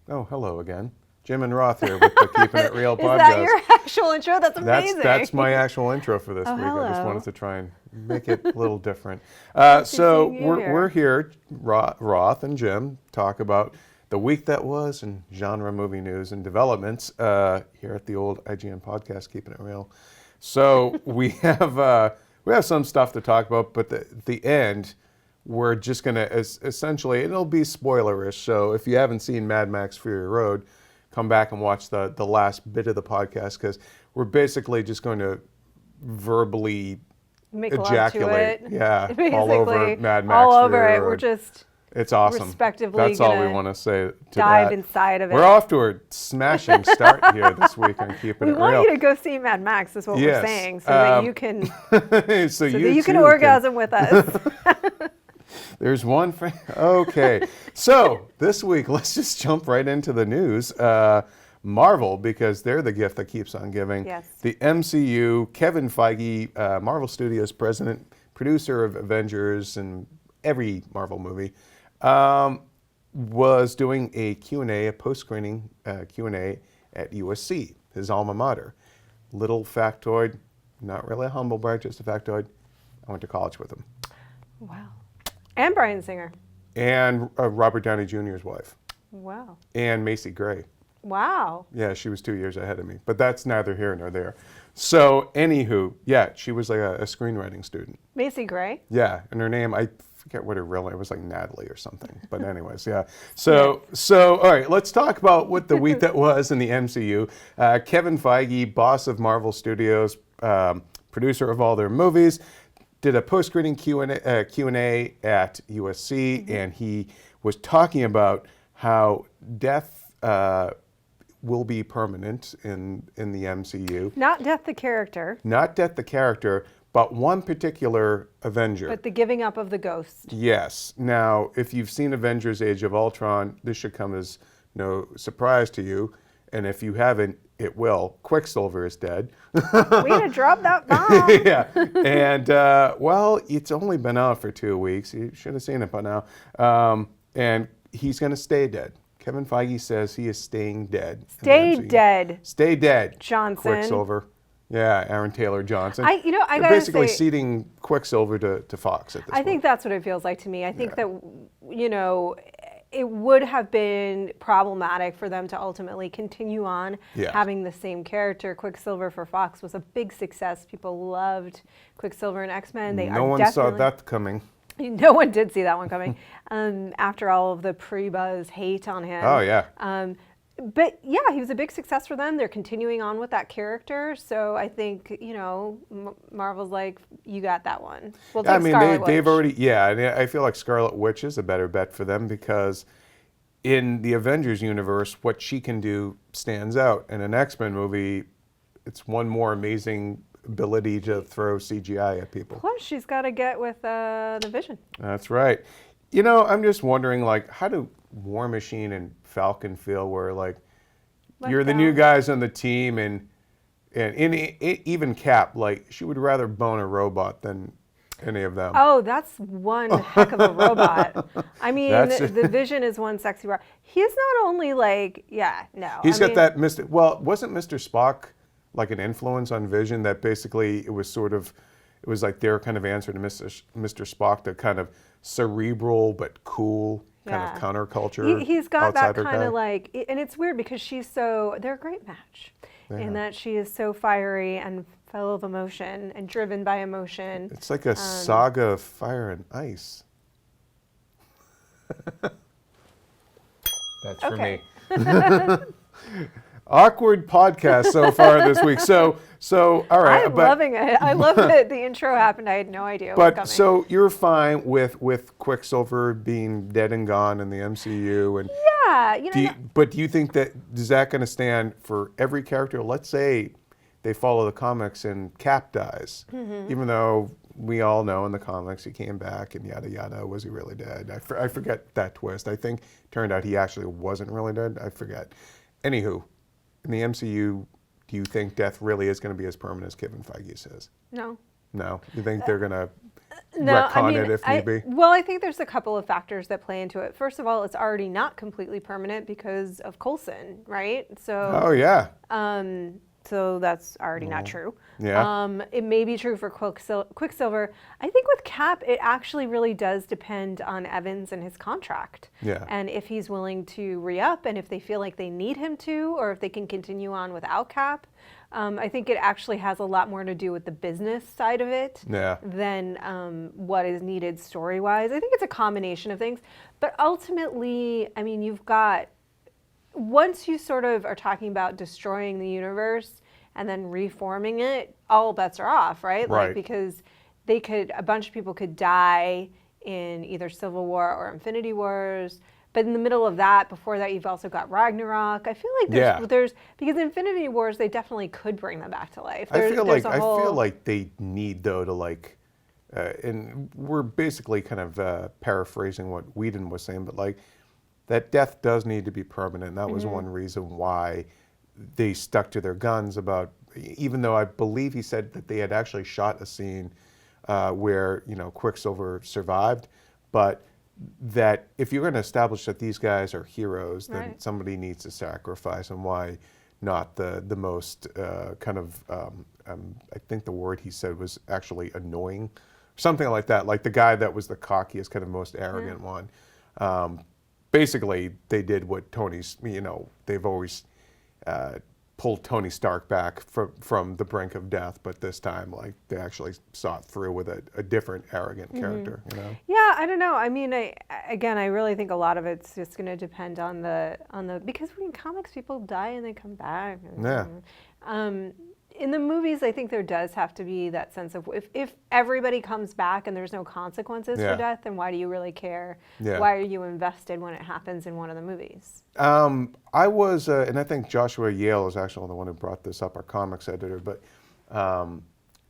Oh, hello again. Jim and Roth here with the Keeping It Real podcast. Is that your actual intro? That's amazing. That's my actual intro for this week. Hello. I just wanted to try and make it a little different. Nice to So see you we're here, Roth and Jim, talk about the week that was in genre movie news and developments here at the old IGN podcast, Keeping It Real. So we have some stuff to talk about, but the end, we're just going to essentially, it'll be spoilerish. So if you haven't seen Mad Max Fury Road, come back and watch the last bit of the podcast, because we're basically just going to verbally ejaculate. Love to it. Yeah, all over Mad Max all over Fury it. Road. We're just it's awesome. Respectively, that's all we want to say to dive that. inside of it. We're off to a smashing start here this week on Keeping It Real. We want you to go see Mad Max, is what we're saying, so that you can so you can orgasm with us. There's one thing. Okay. So this week, let's just jump right into the news. Marvel, because they're the gift that keeps on giving. Yes. The MCU, Kevin Feige, Marvel Studios president, producer of Avengers and every Marvel movie, was doing a Q&A, a post-screening Q&A at USC, his alma mater. Little factoid, not really a humble brag, just a factoid. I went to college with him. Wow. And Bryan Singer. And Robert Downey Jr.'s wife. Wow. And Macy Gray. Wow. Yeah, she was 2 years ahead of me. But that's neither here nor there. So, anywho, yeah, she was like a screenwriting student. Macy Gray? Yeah, and her name, I forget what her real name was, like Natalie or something. But anyways, yeah. So all right, let's talk about what the week that was in the MCU. Kevin Feige, boss of Marvel Studios, producer of all their movies, did a post-screening Q&A at USC, and he was talking about how death will be permanent in the MCU. Not Death the character. Not Death the character, but one particular Avenger. But the giving up of the ghost. Yes. Now, if you've seen Avengers Age of Ultron, this should come as no surprise to you. And if you haven't, it will. Quicksilver is dead. Way to drop that bomb. Yeah. And, well, it's only been out for 2 weeks. You should have seen it by now. And he's going to stay dead. Kevin Feige says he is staying dead. Stay dead. Stay dead. Johnson. Quicksilver. Yeah, Aaron Taylor Johnson. I They're gotta basically say, ceding Quicksilver to Fox at this point. I think that's what it feels like to me. I think that, it would have been problematic for them to ultimately continue on having the same character. Quicksilver for Fox was a big success. People loved Quicksilver and X-Men. No one saw that coming. No one did see that one coming. After all of the pre-buzz hate on him. Oh, yeah. But yeah, he was a big success for them. They're continuing on with that character. So I think, Marvel's like, you got that one. We'll take Scarlet Witch. They've already, and I feel like Scarlet Witch is a better bet for them, because in the Avengers universe, what she can do stands out. In an X-Men movie, it's one more amazing ability to throw CGI at people. Plus, she's got to get with the Vision. That's right. I'm just wondering, like, how do War Machine and Falcon feel, where you're the new guys on the team, and even Cap, like, she would rather bone a robot than any of them. Oh, that's one heck of a robot. I mean, the Vision is one sexy robot. He's not only He's got that Mr. Well, wasn't Mr. Spock like an influence on Vision, that basically it was like their kind of answer to Mr. Spock, the kind of cerebral but cool kind of counterculture. He's got that kind of and it's weird because they're a great match in that she is so fiery and full of emotion and driven by emotion. It's like a saga of fire and ice. That's for me. Awkward podcast so far this week. So all right. I'm loving it. I love that the intro happened. I had no idea what was coming. So you're fine with Quicksilver being dead and gone in the MCU, and but do you think is that going to stand for every character? Let's say they follow the comics and Cap dies, even though we all know in the comics he came back and yada yada. Was he really dead? I forget that twist. I think turned out he actually wasn't really dead. I forget. Anywho. In the MCU, do you think death really is going to be as permanent as Kevin Feige says? No. No? You think they're going to No, retcon it if need be? Well, I think there's a couple of factors that play into it. First of all, it's already not completely permanent because of Coulson, right? So, Oh, yeah. so that's already not true. Yeah. It may be true for Quicksilver. I think with Cap, it actually really does depend on Evans and his contract. Yeah. And if he's willing to re-up, and if they feel like they need him to, or if they can continue on without Cap. I think it actually has a lot more to do with the business side of it than what is needed story-wise. I think it's a combination of things. But ultimately, I mean, you've got, once you sort of are talking about destroying the universe and then reforming it, all bets are off, right? Right. Like, because a bunch of people could die in either Civil War or Infinity Wars. But in the middle of that, before that, you've also got Ragnarok. I feel like there's because Infinity Wars, they definitely could bring them back to life. I feel like they need, though, to like, and we're basically kind of paraphrasing what Whedon was saying, but like that death does need to be permanent. And that was one reason why they stuck to their guns about, even though I believe he said that they had actually shot a scene where, you know, Quicksilver survived, but that if you're going to establish that these guys are heroes, then somebody needs to sacrifice, and why not the most kind of, I think the word he said was actually annoying, something like that, like the guy that was the cockiest, kind of most arrogant one. Basically, they did what Tony's, you know, they've always pulled Tony Stark back from the brink of death, but this time, like, they actually saw it through with a different arrogant character, you know? Yeah, I don't know. I mean, I really think a lot of it's just going to depend on the because in comics people die and they come back. In the movies, I think there does have to be that sense of if everybody comes back and there's no consequences for death, then why do you really care? Why are you invested when it happens in one of the movies? I was, and I think Joshua Yale is actually the one who brought this up, our comics editor, but,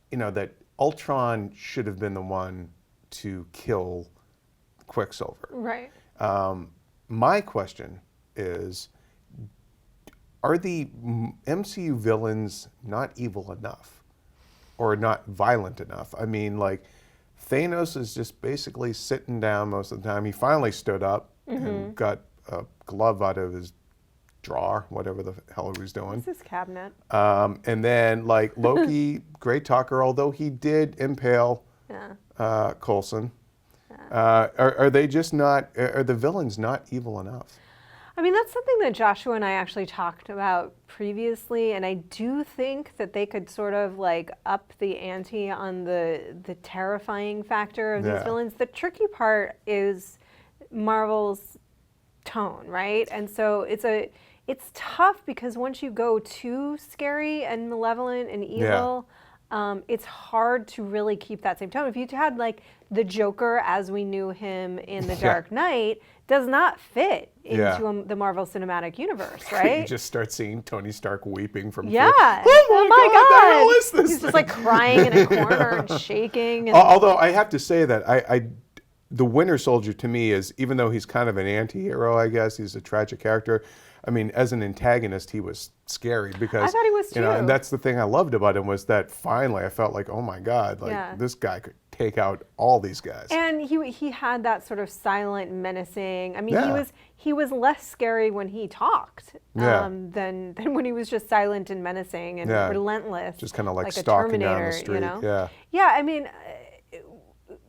you know, that Ultron should have been the one to kill Quicksilver. Right. My question is, are the MCU villains not evil enough or not violent enough? I mean, like, Thanos is just basically sitting down most of the time. He finally stood up and got a glove out of his drawer, whatever the hell he was doing. It's his cabinet. And then, like, Loki, great talker, although he did impale Coulson. Are they just not, are the villains not evil enough? I mean, that's something that Joshua and I actually talked about previously, and I do think that they could sort of like up the ante on the terrifying factor of these villains. The tricky part is Marvel's tone, right? And so it's tough because once you go too scary and malevolent and evil, it's hard to really keep that same tone. If you had like the Joker as we knew him in The Dark Knight, does not fit into the Marvel Cinematic Universe, right? You just start seeing Tony Stark weeping from fear. Oh my God, the hell is this? He's just like crying in a corner and shaking. And although I have to say that the Winter Soldier to me is, even though he's kind of an anti-hero, I guess, he's a tragic character. I mean, as an antagonist, he was scary because I thought he was too. You know, and that's the thing I loved about him was that finally I felt like, oh my God, like this guy could take out all these guys. And he had that sort of silent, menacing. I mean, he was less scary when he talked than when he was just silent and menacing and relentless. Just kind of like a stalking Terminator, down the street. You know? Yeah. I mean,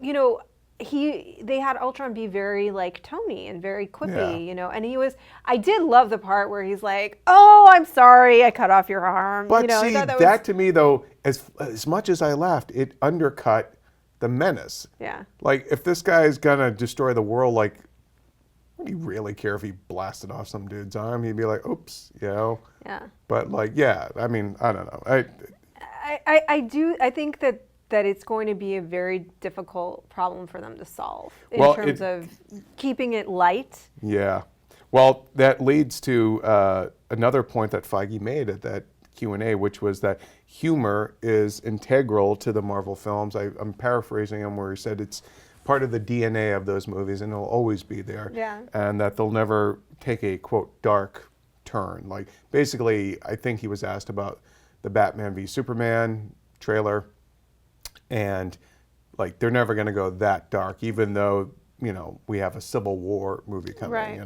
you know. They had Ultron be very like Tony and very quippy, you know, and I did love the part where he's like, oh, I'm sorry, I cut off your arm. But you know, see, that to me though, as much as I laughed, it undercut the menace. Yeah. Like, if this guy is gonna destroy the world, like, would he really care if he blasted off some dude's arm? He'd be like, oops, you know? Yeah. But like, I mean, I don't know. I think that it's going to be a very difficult problem for them to solve in terms of keeping it light. Yeah. Well, that leads to another point that Feige made at that Q&A, which was that humor is integral to the Marvel films. I'm paraphrasing him where he said it's part of the DNA of those movies and it'll always be there. Yeah. And that they'll never take a, quote, dark turn. Like, basically, I think he was asked about the Batman v Superman trailer. and like they're never going to go that dark, even though we have a Civil War movie coming. Right.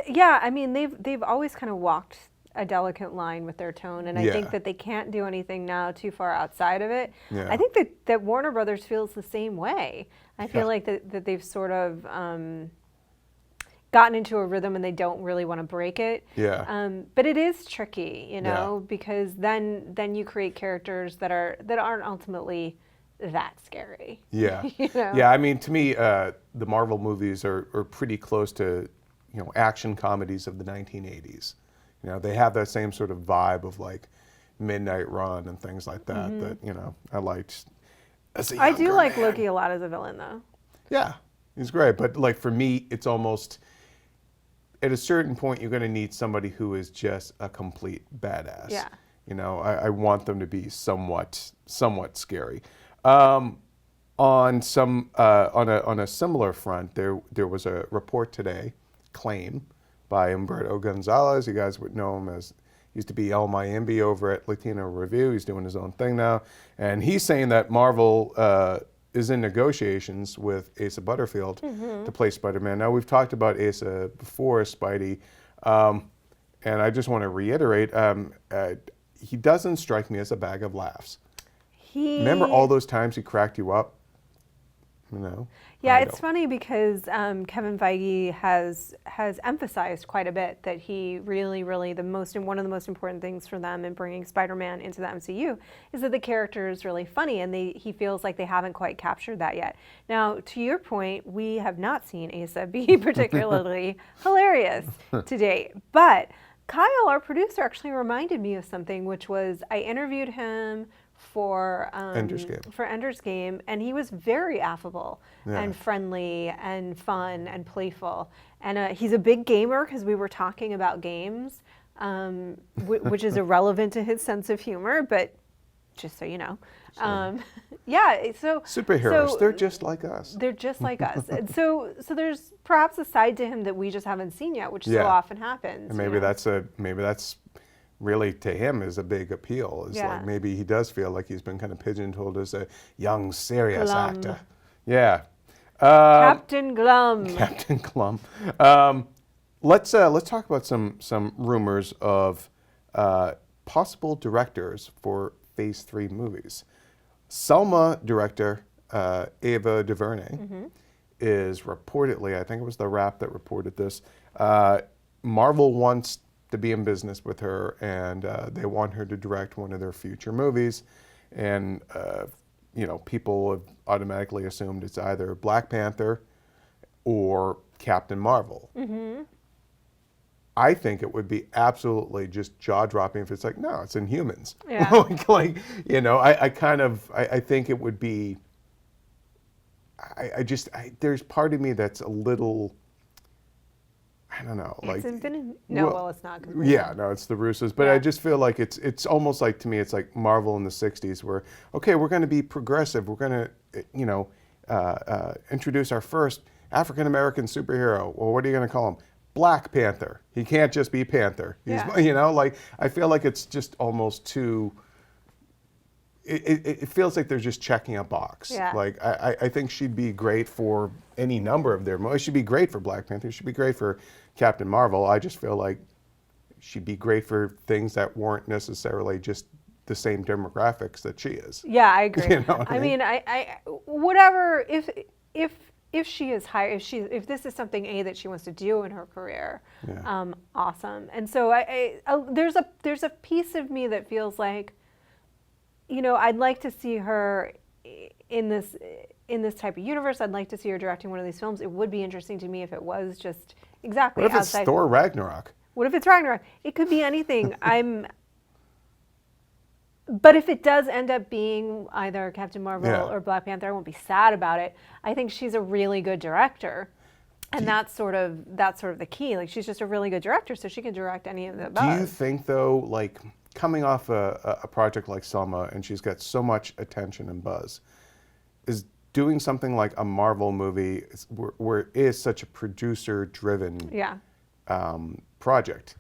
Yeah, I mean they've always kind of walked a delicate line with their tone, and I think that they can't do anything now too far outside of it. Yeah. I think that Warner Brothers feels the same way. I feel like that they've sort of gotten into a rhythm and they don't really want to break it. Yeah. But it is tricky, because then you create characters that aren't ultimately that scary. Yeah. Yeah, I mean, to me, the Marvel movies are pretty close to, action comedies of the 1980s. They have that same sort of vibe of like Midnight Run and things like that, that, I liked as a I do younger like man. Loki a lot as a villain, though. Yeah, he's great. But like for me, it's almost, at a certain point, you're going to need somebody who is just a complete badass. Yeah. I want them to be somewhat scary. On a similar front, there was a report today, Claim, by Humberto Gonzalez. You guys would know him as, used to be El Mayimbe over at Latino Review. He's doing his own thing now. And he's saying that Marvel is in negotiations with Asa Butterfield to play Spider-Man. Now, we've talked about Asa before, Spidey, and I just want to reiterate, he doesn't strike me as a bag of laughs. Remember all those times he cracked you up? Yeah, it's funny because Kevin Feige has emphasized quite a bit that he really, really one of the most important things for them in bringing Spider-Man into the MCU is that the character is really funny, and he feels like they haven't quite captured that yet. Now, to your point, we have not seen Asa be particularly hilarious to date, but Kyle, our producer, actually reminded me of something, which was I interviewed him for Ender's Game, and he was very affable and friendly and fun and playful. And he's a big gamer, because we were talking about games, which is irrelevant to his sense of humor, but just so you know. Superheroes, they're just like us. They're just like us. And so there's perhaps a side to him that we just haven't seen yet, which so often happens. And maybe that's really to him is a big appeal. Is like maybe he does feel like he's been kind of pigeonholed as a young, serious actor. Yeah. Captain Glum. Captain Glum. Let's talk about some rumors of possible directors for Phase 3 movies. Selma director Ava DuVernay is reportedly, I think it was The Wrap that reported this, Marvel wants to be in business with her, and they want her to direct one of their future movies. And people have automatically assumed it's either Black Panther or Captain Marvel. I think it would be absolutely just jaw-dropping if it's like, no, it's Inhumans. Yeah. I think it would be, there's part of me that's a little, I don't know. It's like Infinity. It's not. Yeah, no, it's the Russos. But I just feel like it's almost like, to me, it's like Marvel in the 60s where, okay, we're going to be progressive. We're going to, introduce our first African-American superhero. Well, what are you going to call him? Black Panther. He can't just be Panther. He's, I feel like it's just almost too, it feels like they're just checking a box. Yeah. Like, I think she'd be great for any number of their movies. She'd be great for Black Panther. She'd be great for Captain Marvel. I just feel like she'd be great for things that weren't necessarily just the same demographics that she is. Yeah, I agree. You know what I mean? I whatever, if she is high, if this is something that she wants to do in her career, awesome. And so there's a piece of me that feels like, I'd like to see her in this type of universe. I'd like to see her directing one of these films. It would be interesting to me if it was just exactly outside. What if outside. it's Thor Ragnarok? What if it's Ragnarok? It could be anything. But if it does end up being either Captain Marvel or Black Panther, I won't be sad about it. I think she's a really good director. And that's sort of the key. Like, she's just a really good director, so she can direct any of the above. Do you think, though, like, coming off a project like Selma, and she's got so much attention and buzz, is doing something like a Marvel movie where it is such a producer-driven project,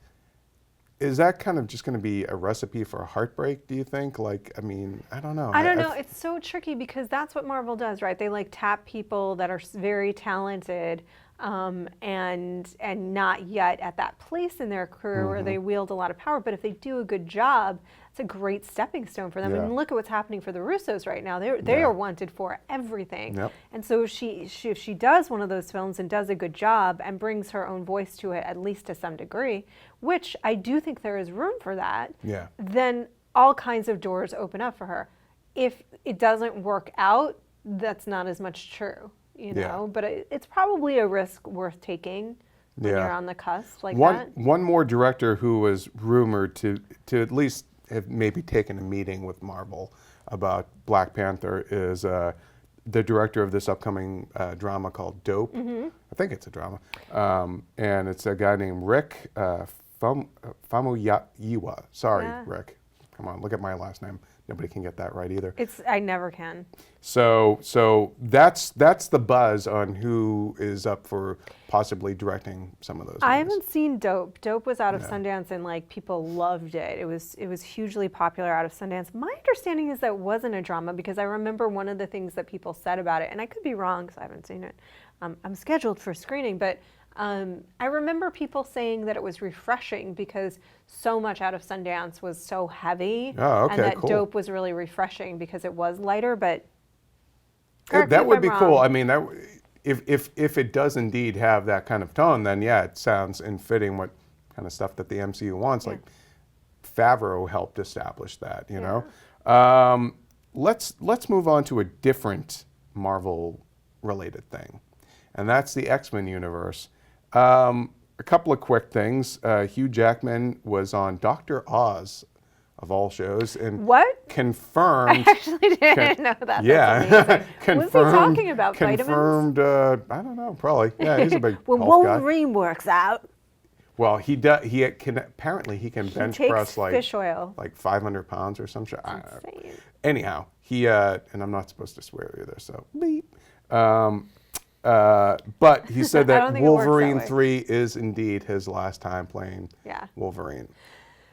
is that kind of just going to be a recipe for a heartbreak, do you think? Like, I mean, I don't know. I don't know. It's so tricky because that's what Marvel does, right? They like tap people that are very talented and not yet at that place in their career where they wield a lot of power. But if they do a good job, it's a great stepping stone for them. And look at what's happening for the Russos right now. They are wanted for everything. And so if she does one of those films and does a good job and brings her own voice to it, at least to some degree, which I do think there is room for that, then all kinds of doors open up for her. If it doesn't work out, that's not as much true. You know, but it's probably a risk worth taking when you're on the cusp like that. One more director who was rumored to at least have maybe taken a meeting with Marvel about Black Panther is the director of this upcoming drama called Dope. I think it's a drama. And it's a guy named Rick Famuyiwa. Sorry, Rick. Come on, look at my last name. Nobody can get that right either. I never can. So that's the buzz on who is up for possibly directing some of those movies. I haven't seen Dope. Dope was out of Sundance and like people loved it. It was hugely popular out of Sundance. My understanding is that it wasn't a drama because I remember one of the things that people said about it, and I could be wrong because I haven't seen it. I'm scheduled for screening, but I remember people saying that it was refreshing because so much out of Sundance was so heavy, and that Dope was really refreshing because it was lighter. But that would be cool. I mean, if it does indeed have that kind of tone, then it sounds fitting what kind of stuff that the MCU wants. Like Favreau helped establish that. You know, let's move on to a different Marvel-related thing, and that's the X-Men universe. A couple of quick things. Hugh Jackman was on Dr. Oz, of all shows, and confirmed. I actually didn't know that. Yeah, confirmed. What's he talking about? Confirmed. Vitamins? I don't know. Probably. Yeah, he's a big when Wolverine works out. Well, he does. He can apparently he can bench press like fish oil, like 500 pounds or some shit. Insane. Anyhow, he and I'm not supposed to swear either, so beep. But he said that Wolverine 3 is indeed his last time playing Wolverine.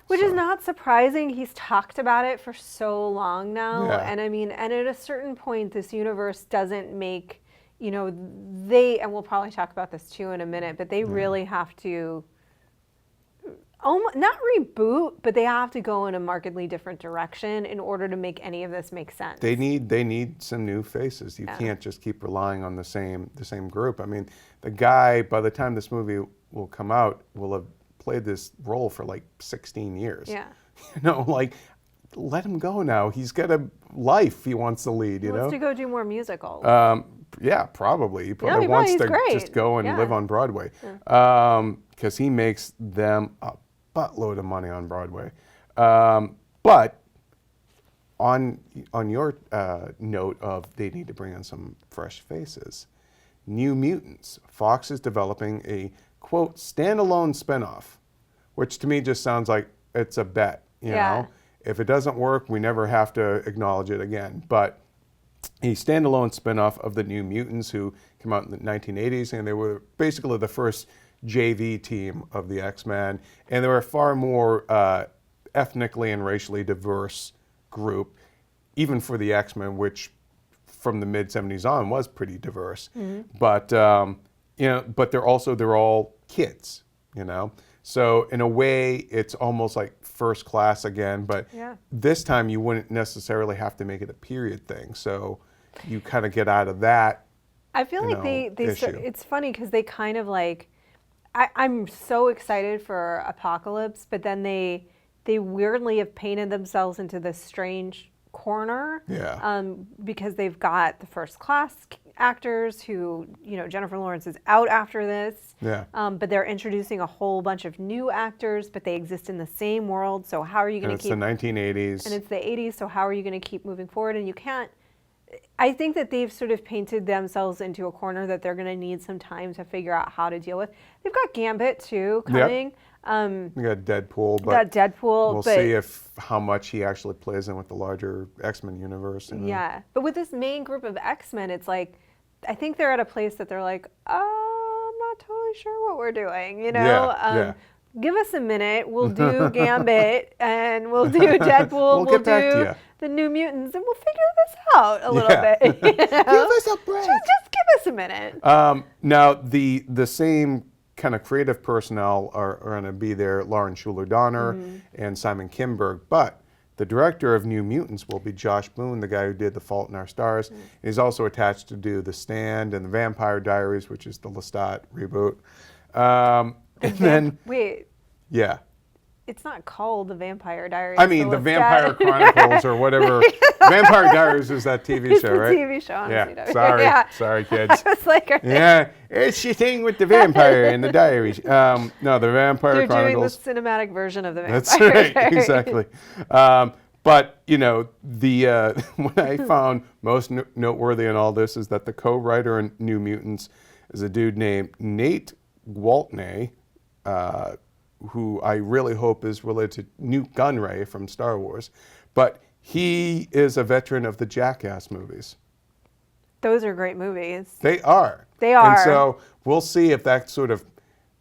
Which is not surprising. He's talked about it for so long now. And I mean, and at a certain point, this universe doesn't make, you know, and we'll probably talk about this too in a minute, but they really have to, not reboot, but they have to go in a markedly different direction in order to make any of this make sense. They need some new faces. You can't just keep relying on the same group. I mean, the guy, by the time this movie will come out, will have played this role for like 16 years. Yeah. You know, like, let him go now. He's got a life he wants to lead, you know? He wants to go do more musicals. Yeah, probably. He probably wants to just go and live on Broadway. Because he makes them a buttload of money on Broadway. But on your note of they need to bring in some fresh faces, New Mutants. Fox is developing a, quote, standalone spinoff, which to me just sounds like it's a bet, you know? If it doesn't work, we never have to acknowledge it again. But a standalone spinoff of the New Mutants, who came out in the 1980s, and they were basically the first JV team of the X-Men, and they were a far more ethnically and racially diverse group, even for the X-Men, which from the mid-70s on was pretty diverse. But you know, but they're all kids, you know. So in a way, it's almost like First Class again, but this time you wouldn't necessarily have to make it a period thing. So you kind of get out of that. I feel like it's funny because they kind of like, I'm so excited for Apocalypse, but then they weirdly have painted themselves into this strange corner. Because they've got the First Class actors who, you know, Jennifer Lawrence is out after this. But they're introducing a whole bunch of new actors, but they exist in the same world. So how are you going to keep... It's the 1980s. And it's the 80s, so how are you going to keep moving forward? And you can't... I think that they've sort of painted themselves into a corner that they're going to need some time to figure out how to deal with. They've got Gambit, too, coming. We got Deadpool, we'll see how much he actually plays in with the larger X-Men universe. You know? Yeah, but with this main group of X-Men, it's like, I think they're at a place that they're like, I'm not totally sure what we're doing, you know? Give us a minute. We'll do Gambit and we'll do Deadpool. We'll get back to you. The New Mutants, and we'll figure this out a little bit. You know? Give us a break. Just give us a minute. Now, the same kind of creative personnel are going to be there, Lauren Schuler-Donner and Simon Kinberg, but the director of New Mutants will be Josh Boone, the guy who did The Fault in Our Stars. He's also attached to do The Stand and The Vampire Diaries, which is the Lestat reboot. And then... Wait. Yeah. It's not called The Vampire Diaries. I mean, The Vampire Chronicles or whatever. Vampire Diaries is that TV show, right? TV show on Yeah, CW. sorry. Yeah. Sorry, kids. I was like, Yeah, it's your thing with the vampire and the diaries. No, The Vampire they're Chronicles. doing the cinematic version of The Vampire That's right, Diaries. exactly. But, you know, the what I found most noteworthy in all this is that the co-writer in New Mutants is a dude named Nate Waltney, who I really hope is related to Newt Gunray from Star Wars. But he is a veteran of the Jackass movies. Those are great movies. They are. They are. And so we'll see if that sort of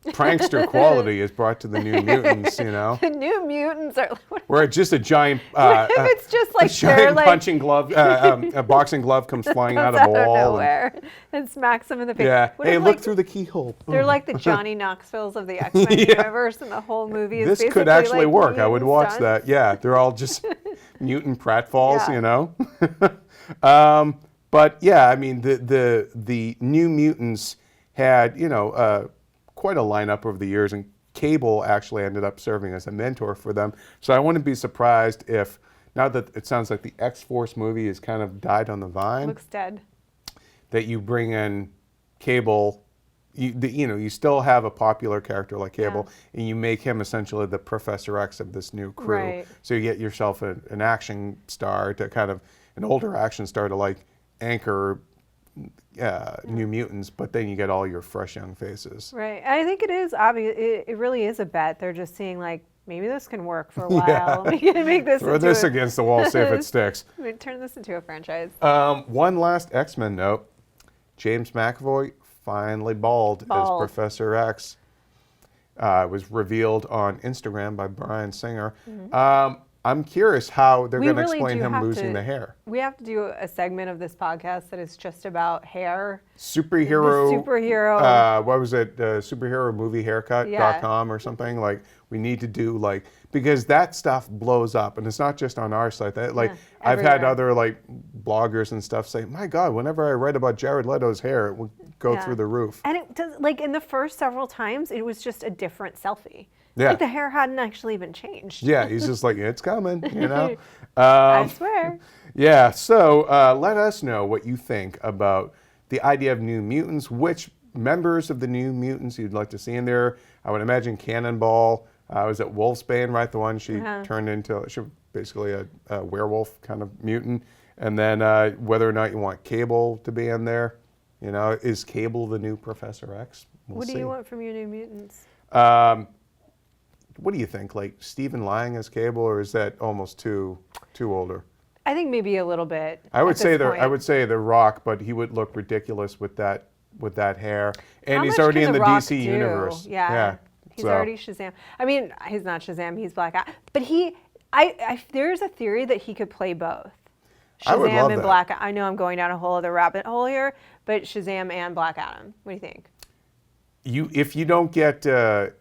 prankster quality is brought to the New Mutants, you know? The New Mutants are... Where just a giant... it's just like a giant they're like... punching glove, a boxing glove comes flying out of a wall. Nowhere and smacks them in the face. Yeah. What Hey, if, look like, through the keyhole. They're like the Johnny Knoxvilles of the X-Men universe, and the whole movie is This basically could actually like work. I would mutant watch stunts. that. Yeah, they're all just mutant pratfalls, Yeah. you know? But yeah, I mean, the New Mutants had, you know, quite a lineup over the years, and Cable actually ended up serving as a mentor for them. So I wouldn't be surprised if, now that it sounds like the X-Force movie has kind of died on the vine, Looks dead. that you bring in Cable. You know, you still have a popular character like Cable, and you make him essentially the Professor X of this new crew. Right. So you get yourself an action star to kind of, an older action star to like anchor New Mutants, but then you get all your fresh young faces. Right. I think it is obvious. It really is a bet. They're just seeing like, maybe this can work for a while. We can make this Throw this against the wall, see if it sticks. Turn this into a franchise. One last X-Men note. James McAvoy finally bald as Professor X. Was revealed on Instagram by Bryan Singer. I'm curious how they're going to explain him losing the hair. We have to do a segment of this podcast that is just about hair. Superhero. What was it? Superheromoviehaircut.com or something. Like, we need to do like, because that stuff blows up, and it's not just on our site. That like, I've had other like bloggers and stuff say, my God, whenever I read about Jared Leto's hair, it would go through the roof. And it does, like in the first several times, it was just a different selfie. Yeah. Like the hair hadn't actually been changed. Yeah, he's just like, it's coming, you know? I swear. Yeah, so let us know what you think about the idea of New Mutants, which members of the New Mutants you'd like to see in there. I would imagine Cannonball, was it Wolfsbane, right? The one she turned into, she was basically a werewolf kind of mutant. And then whether or not you want Cable to be in there. You know, is Cable the new Professor X? What do you want from your New Mutants? What do you think? Like Stephen Lang as Cable, or is that almost too older? I think maybe a little bit. I would say the Rock, but he would look ridiculous with that hair. And he's already in the DC universe. Yeah. He's already Shazam. I mean, he's not Shazam, he's Black Adam. But there's a theory that he could play both. I would love Shazam and that. Black Adam. I know I'm going down a whole other rabbit hole here, but Shazam and Black Adam. What do you think? If you don't get The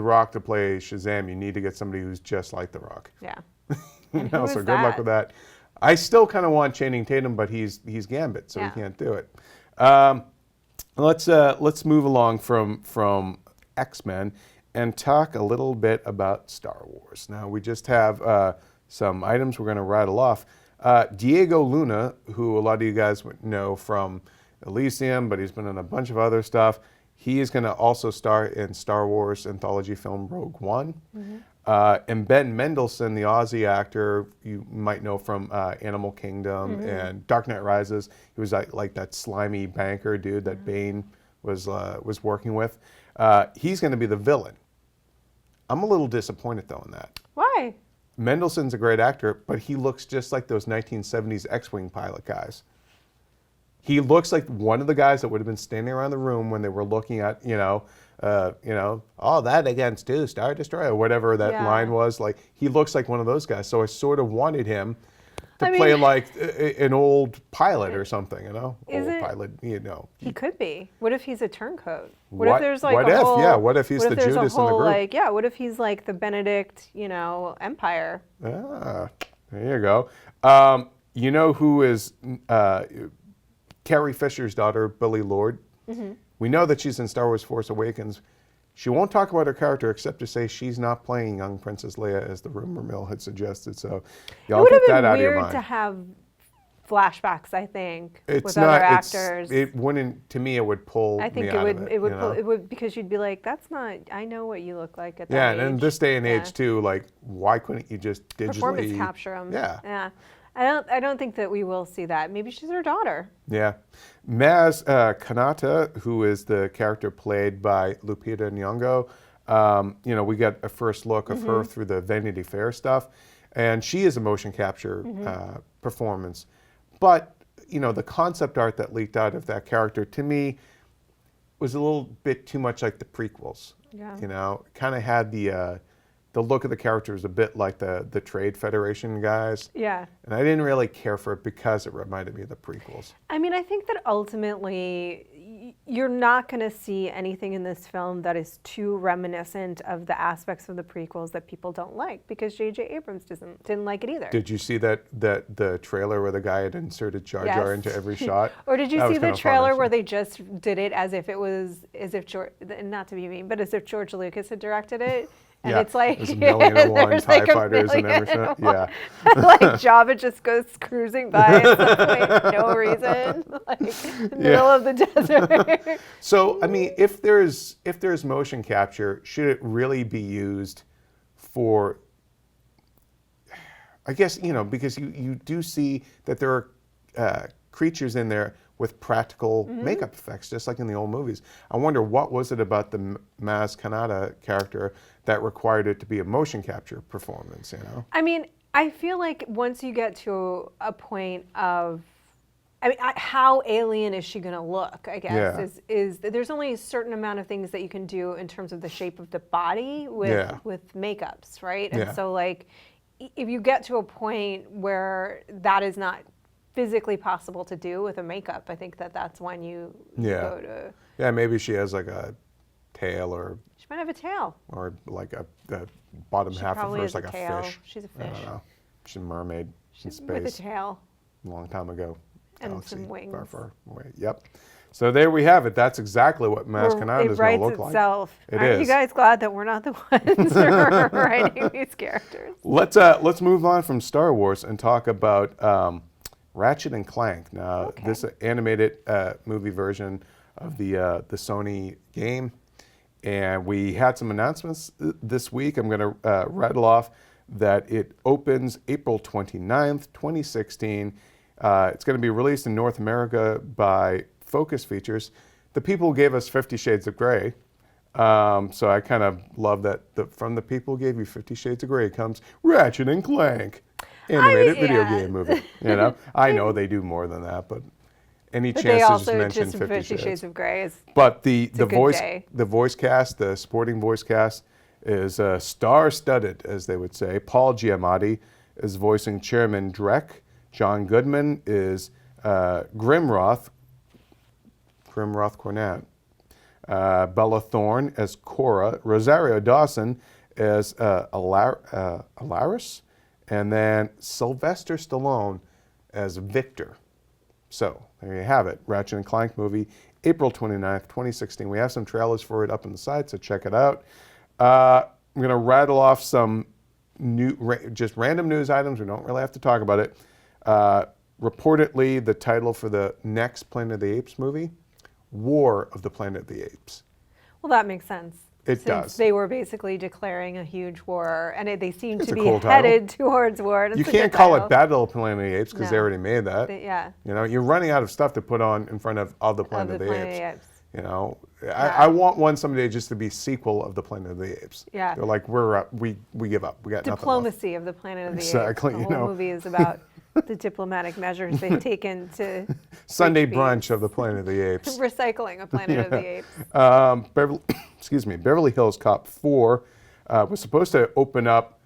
Rock to play Shazam, you need to get somebody who's just like The Rock. Yeah. You know, so good luck with that. I still kind of want Channing Tatum, but he's Gambit, so he can't do it. Let's move along from X-Men and talk a little bit about Star Wars. Now, we just have some items we're going to rattle off. Diego Luna, who a lot of you guys would know from Elysium, but he's been in a bunch of other stuff. He is going to also star in Star Wars anthology film Rogue One. And Ben Mendelsohn, the Aussie actor, you might know from Animal Kingdom and Dark Knight Rises. He was like that slimy banker dude that Bane was working with. He's going to be the villain. I'm a little disappointed, though, in that. Why? Mendelsohn's a great actor, but he looks just like those 1970s X-Wing pilot guys. He looks like one of the guys that would have been standing around the room when they were looking at, you know, all that against two, Star Destroyer, whatever that line was. Like, he looks like one of those guys. So I sort of wanted him to play like an old pilot or something, pilot, He could be. What if he's a turncoat? What if there's like what if he's the Judas in the group? What if he's like the Benedict, Empire? Ah, there you go. You know who is Carrie Fisher's daughter, Billie Lourd? Mm-hmm. We know that she's in Star Wars Force Awakens. She won't talk about her character except to say she's not playing young Princess Leia, as the rumor mill had suggested. So y'all get that out of your mind. It would have been weird to have flashbacks, I think, with other actors. It wouldn't. To me, it would pull. I think me out of it. It would pull. It would, because you'd be like, "That's not. I know what you look like at that age." Yeah, and in this day and age too, like, why couldn't you just digitally performance capture them? Yeah. I don't think that we will see that. Maybe she's her daughter. Yeah. Maz Kanata, who is the character played by Lupita Nyong'o, we got a first look of her through the Vanity Fair stuff, and she is a motion capture performance. But, the concept art that leaked out of that character, to me, was a little bit too much like the prequels. Yeah. Kind of had the look of the character was a bit like the Trade Federation guys. Yeah. And I didn't really care for it because it reminded me of the prequels. I mean, I think that ultimately you're not going to see anything in this film that is too reminiscent of the aspects of the prequels that people don't like, because J.J. Abrams didn't like it either. Did you see that the trailer where the guy had inserted Jar Jar into every shot? Or did you see the trailer where they just did it as if George, not to be mean, but as if George Lucas had directed it? And it's like there's a million and one TIE fighters and everything. Yeah. Like Jabba just goes cruising by at some point for no reason, like middle of the desert. So, I mean, if there's motion capture, should it really be used for, I guess, because you do see that there are creatures in there with practical makeup effects, just like in the old movies. I wonder what was it about the Maz Kanata character that required it to be a motion capture performance, I mean, I feel like once you get to a point of, how alien is she going to look, I guess, is there's only a certain amount of things that you can do in terms of the shape of the body with makeups, right? And so, like, if you get to a point where that is not physically possible to do with a makeup, I think that's when you go to... Yeah, maybe she has like a tail, or... She might have a tail. Or like the bottom half of her is like a fish. She's a fish. I don't know. She's a mermaid in space. With a tail. A long time ago. And Galaxy, some wings. Far away. Yep. So there we have it. That's exactly what Maz Kanata is going to look like. It writes itself. Aren't you guys glad that we're not the ones who are writing these characters? Let's move on from Star Wars and talk about Ratchet and Clank. Now, this animated movie version of the Sony game, and we had some announcements this week. I'm going to rattle off that it opens April 29th, 2016. It's going to be released in North America by Focus Features. The people gave us 50 Shades of Grey, so I kind of love that from the people who gave you 50 Shades of Grey comes Ratchet and Clank. Animated video game movie. I know they do more than that, but any chance to just mention 50 Shades of Grey is. But the voice cast, the supporting voice cast, is star-studded, as they would say. Paul Giamatti is voicing Chairman Drek. John Goodman is Grim Roth Cornett. Bella Thorne as Cora. Rosario Dawson as Alaris. And then Sylvester Stallone as Victor. So there you have it. Ratchet and Clank movie, April 29th, 2016. We have some trailers for it up on the site, so check it out. I'm going to rattle off some just random news items. We don't really have to talk about it. Reportedly, the title for the next Planet of the Apes movie, War of the Planet of the Apes. Well, that makes sense. It does. They were basically declaring a huge war, and they seem to be headed towards war. You can't call it Battle of Planet of the Apes because they already made that. You're running out of stuff to put on in front of the Planet of the Apes. I want one someday just to be sequel of the Planet of the Apes. Yeah. They're like, we give up. We got diplomacy of the Planet of the Apes. Exactly. The whole movie is about the diplomatic measures they've taken to Sunday brunch of the Planet of the Apes. Recycling a Planet of the Apes. Beverly Hills Cop 4 was supposed to open up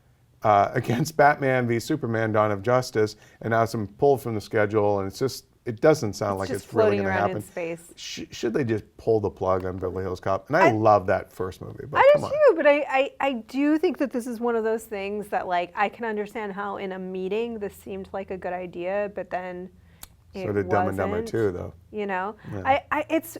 against Batman v Superman: Dawn of Justice, and now it's been pulled from the schedule, and it doesn't sound like it's really going to happen. In space. Should they just pull the plug on Beverly Hills Cop? And I love that first movie, but I come do on. too, but I do think that this is one of those things that, like, I can understand how in a meeting this seemed like a good idea, but then it So did Dumb and Dumber 2, though. You know, Yeah.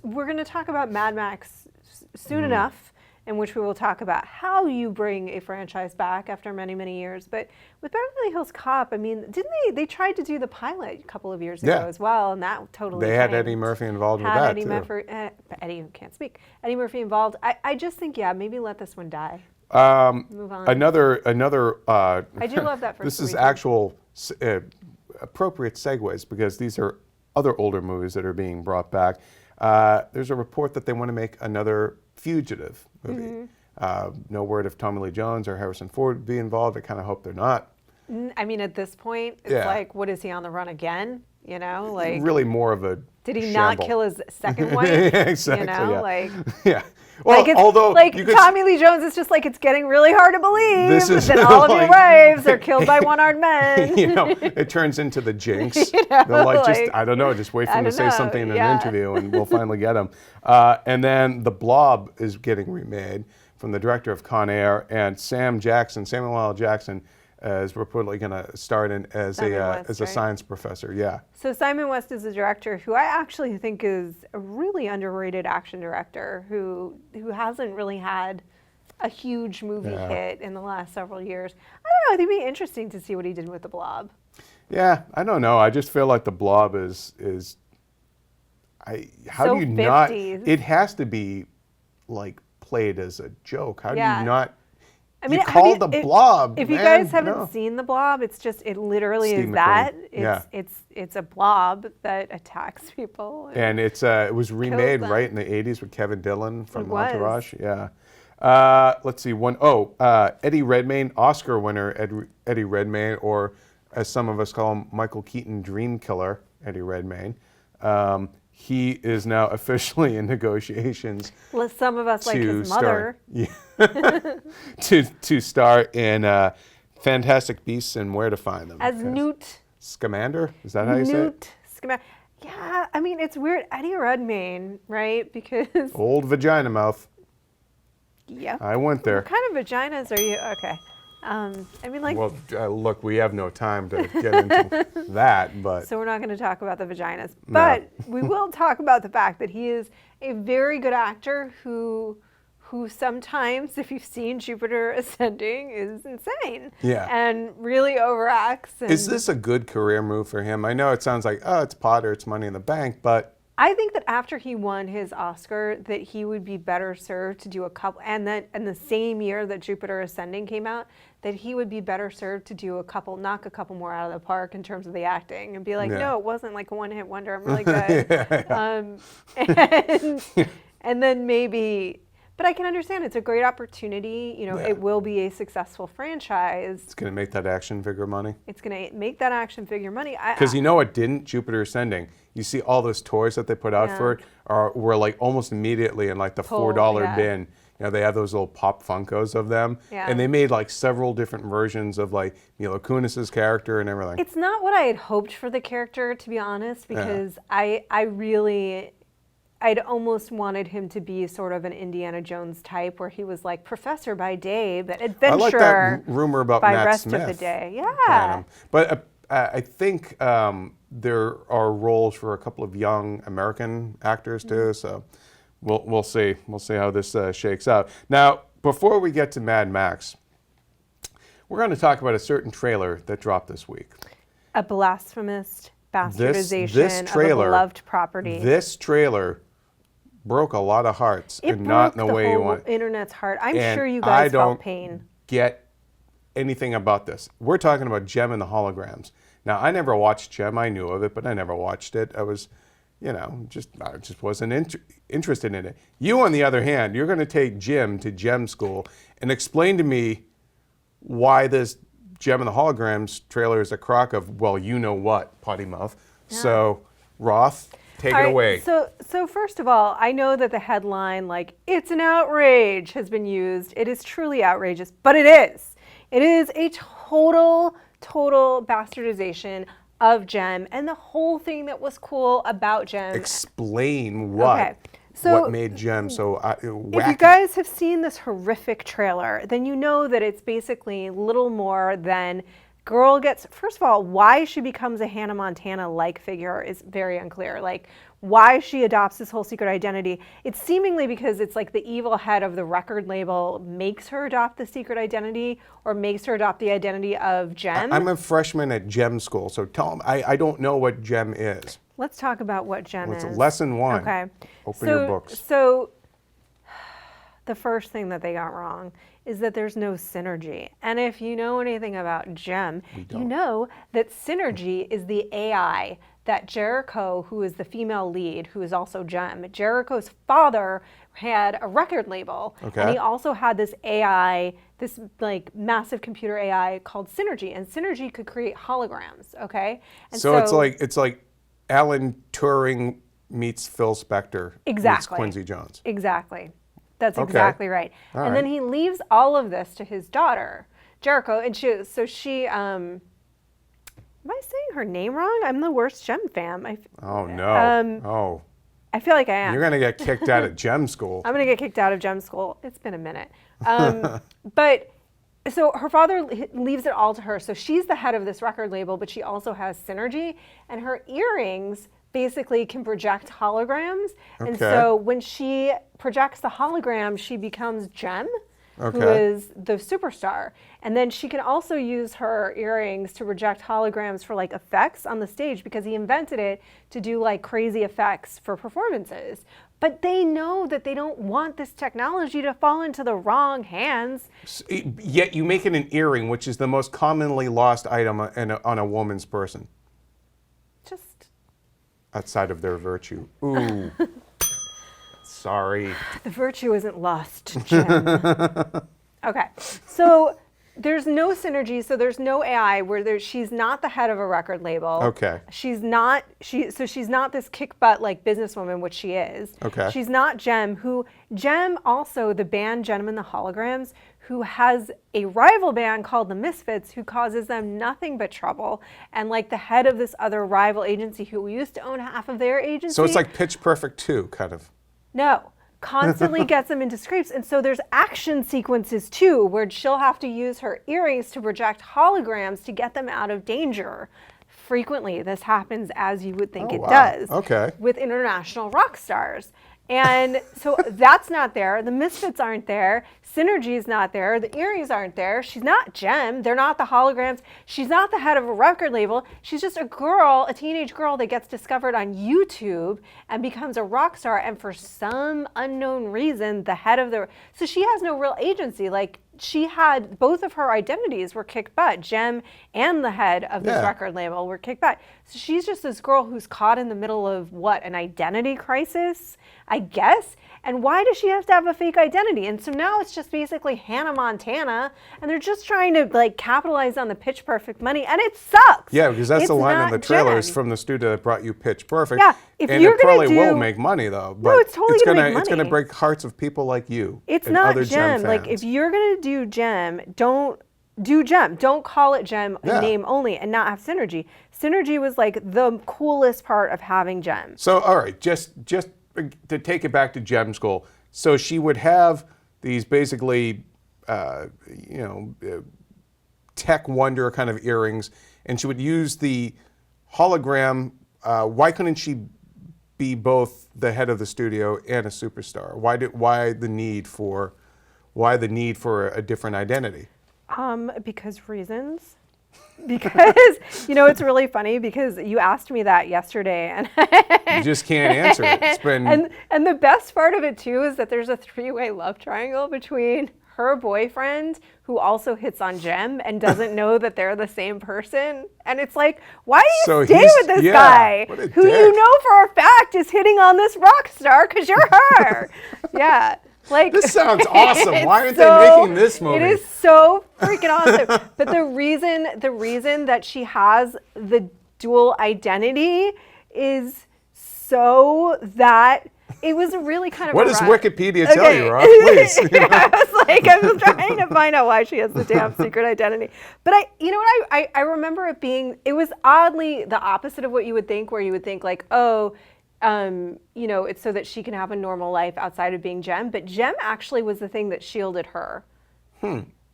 we're going to talk about Mad Max soon enough, in which we will talk about how you bring a franchise back after many, many years. But with Beverly Hills Cop, I mean, didn't they tried to do the pilot a couple of years ago as well, and that totally They had tanked. Eddie Murphy involved with that, too. Eddie can't speak. Eddie Murphy involved. I just think, maybe let this one die. Move on. Another. I do love that first This is movie, too. actual appropriate segues because these are other older movies that are being brought back. There's a report that they want to make another Fugitive movie. No word if Tommy Lee Jones or Harrison Ford would be involved. I kind of hope they're not. I mean, at this point, it's like, what is he on the run again? You know, like, really more of a did he shamble. not kill his second wife? Exactly. You know, yeah. like, yeah. Well, like although like you could Tommy Lee Jones is just like, it's getting really hard to believe This is that all of your like- wives are killed by one-armed men. you know, it turns into the Jinx. You know, They'll like, just, I don't know, just wait for I him to don't say know, something in an yeah. interview and we'll finally get him. And then The Blob is getting remade from the director of Con Air, and Samuel L. Jackson is reportedly going to start in as a science professor. Yeah. So Simon West is a director who I actually think is a really underrated action director who hasn't really had a huge movie hit in the last several years. I don't know. I think it'd be interesting to see what he did with The Blob. Yeah, I don't know. I just feel like The Blob is how So do you not? 50s. It has to be like played as a joke. How do you not? I mean, you call The Blob. If you man, guys haven't seen The Blob, it's just, it literally Steve is that. McQueen. It's a blob that attacks people. And it was remade them. right in the 80s with Kevin Dillon from It was. Entourage. Yeah. Let's see. Eddie Redmayne, Oscar winner Eddie Redmayne, or as some of us call him, Michael Keaton Dream Killer, Eddie Redmayne. He is now officially in negotiations. Well, some of us like his mother. To star in Fantastic Beasts and Where to Find Them. As Newt Scamander? Is that how you say it? Newt Scamander. Yeah, I mean, it's weird. Eddie Redmayne, right? Because Old vagina mouth. yeah. I went there. What kind of vaginas are you? Okay. I mean, like, Well, look, we have no time to get into that, but so we're not going to talk about the vaginas, No. but we will talk about the fact that he is a very good actor who sometimes, if you've seen Jupiter Ascending, is insane. Yeah. And really overacts. And is this a good career move for him? I know it sounds like, oh, it's Potter, it's Money in the Bank, but I think that after he won his Oscar, that he would be better served to do a couple, and then in the same year that Jupiter Ascending came out, that he would be better served to do knock a couple more out of the park in terms of the acting, and be like, no, it wasn't like a one-hit wonder. I'm really good. And then maybe. But I can understand it's a great opportunity. You know, it will be a successful franchise. It's going to make that action figure money. It's going to make that action figure money. Because you know what didn't? Jupiter Ascending. You see all those toys that they put out for it were like almost immediately in like the $4 bin. You know, they have those little pop Funkos of them. Yeah. And they made like several different versions of like Mila Kunis's character and everything. It's not what I had hoped for the character, to be honest, because I'd almost wanted him to be sort of an Indiana Jones type, where he was like professor by day, but adventure. I like that rumor about by Matt rest Smith of the day. Yeah. But I think there are roles for a couple of young American actors too. So we'll see. We'll see how this shakes out. Now, before we get to Mad Max, we're going to talk about a certain trailer that dropped this week. A blasphemous bastardization of a beloved property. This trailer broke a lot of hearts, and not in the way you want. It broke the whole internet's heart. I'm sure you guys felt pain. Get anything about this. We're talking about Gem and the Holograms. Now, I never watched Gem. I knew of it, but I never watched it. I was, I just wasn't interested in it. You, on the other hand, you're going to take Jim to Gem school and explain to me why this Gem and the Holograms trailer is a crock of, well, you know what, potty mouth. Yeah. So, Roth, take it away. So first of all, I know that the headline, like, it's an outrage, has been used. It is truly outrageous, but it is. It is a total bastardization of Gem and the whole thing that was cool about Gem. Explain what. Okay. So what made Gem so wacky? If you guys have seen this horrific trailer, then you know that it's basically little more than girl gets, first of all, why she becomes a Hannah Montana-like figure is very unclear. Like, why she adopts this whole secret identity. It's seemingly because it's like the evil head of the record label makes her adopt the secret identity or makes her adopt the identity of Gem. I'm a freshman at Gem school, so tell them, I don't know what Gem is. Let's talk about what Gem is. It's lesson 1. Okay. Open your books. So the first thing that they got wrong is that there's no synergy. And if you know anything about Gem, you know that synergy is the AI that Jericho, who is the female lead, who is also Gem, Jericho's father had a record label. Okay. And he also had this AI, this like massive computer AI called Synergy. And Synergy could create holograms, okay? And so it's like Alan Turing meets Phil Spector meets Quincy Jones. Exactly. That's exactly right. And then he leaves all of this to his daughter, Jericho. And she am I saying her name wrong? I'm the worst Gem fan. Oh, no. I feel like I am. You're going to get kicked out of Gem school. I'm going to get kicked out of Gem school. It's been a minute. But so her father leaves it all to her. So she's the head of this record label, but she also has Synergy. And her earrings basically can project holograms. Okay. And so when she projects the hologram, she becomes Gem. Okay. Who is the superstar. And then she can also use her earrings to project holograms for like effects on the stage because he invented it to do like crazy effects for performances. But they know that they don't want this technology to fall into the wrong hands. Yet you make it an earring, which is the most commonly lost item on a woman's person. Just outside of their virtue. Ooh. Sorry. The virtue isn't lost, Jen. Okay, so there's no synergy, so there's no AI where she's not the head of a record label. Okay. She's not this kick butt like businesswoman, which she is. Okay. She's not Gem, also the band Gem and the Holograms, who has a rival band called the Misfits, who causes them nothing but trouble, and like the head of this other rival agency who used to own half of their agency. So it's like Pitch Perfect 2, kind of. No, constantly gets them into scrapes. And so there's action sequences too, where she'll have to use her earrings to project holograms to get them out of danger. Frequently, this happens as you would think does with international rock stars. And so that's not there. The Misfits aren't there. Synergy's not there. The earrings aren't there. She's not Gem. They're not the holograms. She's not the head of a record label. She's just a girl, a teenage girl that gets discovered on YouTube and becomes a rock star. And for some unknown reason, the head of so she has no real agency. Like, she had both of her identities were kicked butt. Gem and the head of this record label were kicked butt. So she's just this girl who's caught in the middle of an identity crisis, I guess. And why does she have to have a fake identity? And so now it's just basically Hannah Montana, and they're just trying to like capitalize on the Pitch Perfect money, and it sucks. Yeah, because that's the line on the trailers from the studio that brought you Pitch Perfect. Yeah, and it probably will make money though. But no, it's totally gonna make money. It's gonna break hearts of people like you. It's not Gem. Like, if you're gonna do Gem, don't do Gem. Don't call it Gem name only and not have Synergy. Synergy was like the coolest part of having Gem. So all right, just to take it back to Gem School, so she would have these basically, tech wonder kind of earrings, and she would use the hologram. Why couldn't she be both the head of the studio and a superstar? Why the need for a different identity? Because reasons. Because, it's really funny because you asked me that yesterday and you just can't answer it. It's been... and the best part of it too is that there's a 3-way love triangle between her boyfriend, who also hits on Gem and doesn't know that they're the same person. And it's like, why do you stay with this guy who you know for a fact is hitting on this rock star because you're her? Yeah. Like, this sounds awesome. Why aren't so, they making this movie? It is so freaking awesome. But the reason that she has the dual identity is so that it was really kind of what does Wikipedia tell you, Roth? Please. I was trying to find out why she has the damn secret identity. But I remember it was oddly the opposite of what you would think, where you would think like, oh, it's so that she can have a normal life outside of being Jem. But Jem actually was the thing that shielded her.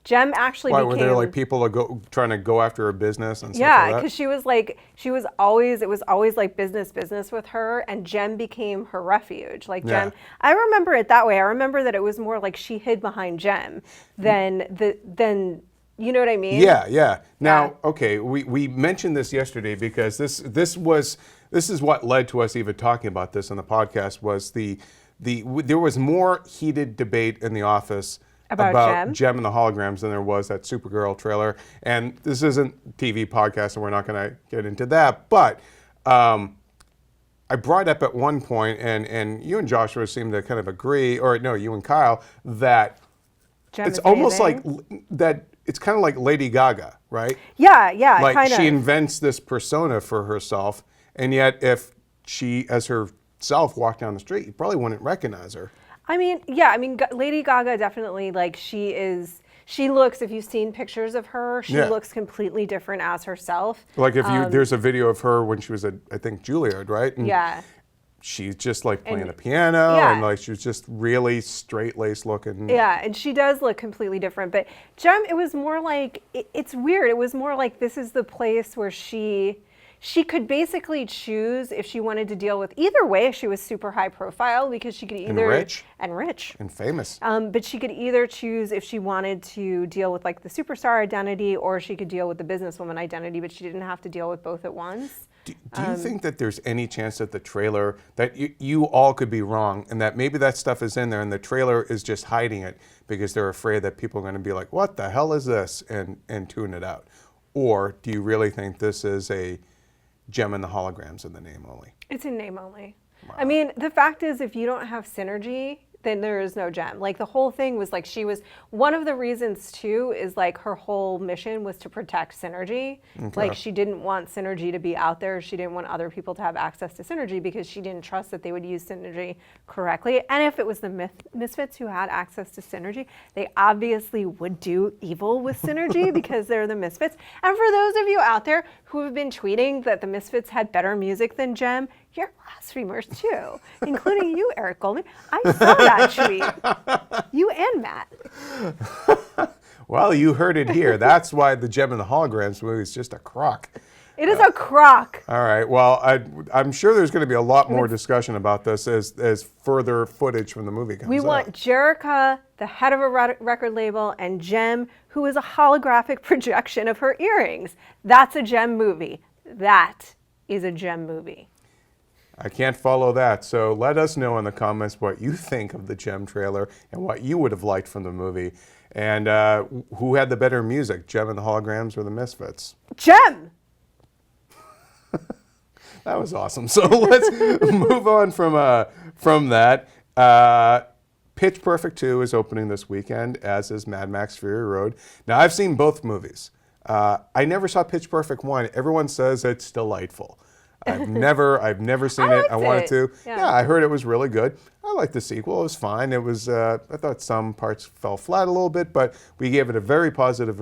Jem actually became... Why, were there like people trying to go after her business and stuff like that? Yeah, because it was always like business with her, and Jem became her refuge. Like Jem, I remember it that way. I remember that it was more like she hid behind Jem than you know what I mean? Yeah. Now, okay, we mentioned this yesterday because this is what led to us even talking about this on the podcast. Was there was more heated debate in the office about Jem and the holograms than there was that Supergirl trailer. And this isn't a TV podcast, and we're not going to get into that. But I brought up at one point, and you and Joshua seem to kind of agree, or no, you and Kyle, that Jem it's almost like that. It's kind of like Lady Gaga, right? Yeah, like kind of. She invents this persona for herself, and yet if she, as herself, walked down the street, you probably wouldn't recognize her. Lady Gaga definitely, like, she looks, if you've seen pictures of her, she looks completely different as herself. Like there's a video of her when she was at, I think, Juilliard, right? And she's just like playing the piano, and like she was just really straight-laced looking. Yeah, and she does look completely different. But Jem, it was more like, it's weird. It was more like this is the place where she could basically choose if she wanted to deal with, either way she was super high profile, because she could either and rich and famous, but she could either choose if she wanted to deal with like the superstar identity, or she could deal with the businesswoman identity, but she didn't have to deal with both at once. Do you think that there's any chance that the trailer, that you all could be wrong, and that maybe that stuff is in there and the trailer is just hiding it because they're afraid that people are going to be like, what the hell is this, and tune it out? Or do you really think this is a Jem and the holograms in the name only? It's in name only. Wow. I mean, the fact is, if you don't have synergy, then there is no Jem. Like, the whole thing was like, she was, one of the reasons too is like her whole mission was to protect synergy. Okay. Like, she didn't want synergy to be out there. She didn't want other people to have access to synergy because she didn't trust that they would use synergy correctly. And if it was the misfits who had access to synergy, they obviously would do evil with synergy because they're the misfits. And for those of you out there who have been tweeting that the misfits had better music than Jem, you're blasphemers too, including you, Eric Goldman. I saw that tweet. You and Matt. Well, you heard it here. That's why the Jem and the Holograms movie is just a crock. It is a crock. All right. Well, I'm sure there's going to be a lot more discussion about this as further footage from the movie comes out. We want Jerrica, the head of a record label, and Jem, who is a holographic projection of her earrings. That's a Jem movie. That is a Jem movie. I can't follow that, so let us know in the comments what you think of the Jem trailer and what you would have liked from the movie. And who had the better music, Jem and the Holograms or the Misfits? Jem! That was awesome. So let's move on from that. Pitch Perfect 2 is opening this weekend, as is Mad Max Fury Road. Now, I've seen both movies. I never saw Pitch Perfect 1. Everyone says it's delightful. I've never seen it. I wanted to. Yeah, I heard it was really good. I liked the sequel. It was fine. It was. I thought some parts fell flat a little bit, but we gave it a very positive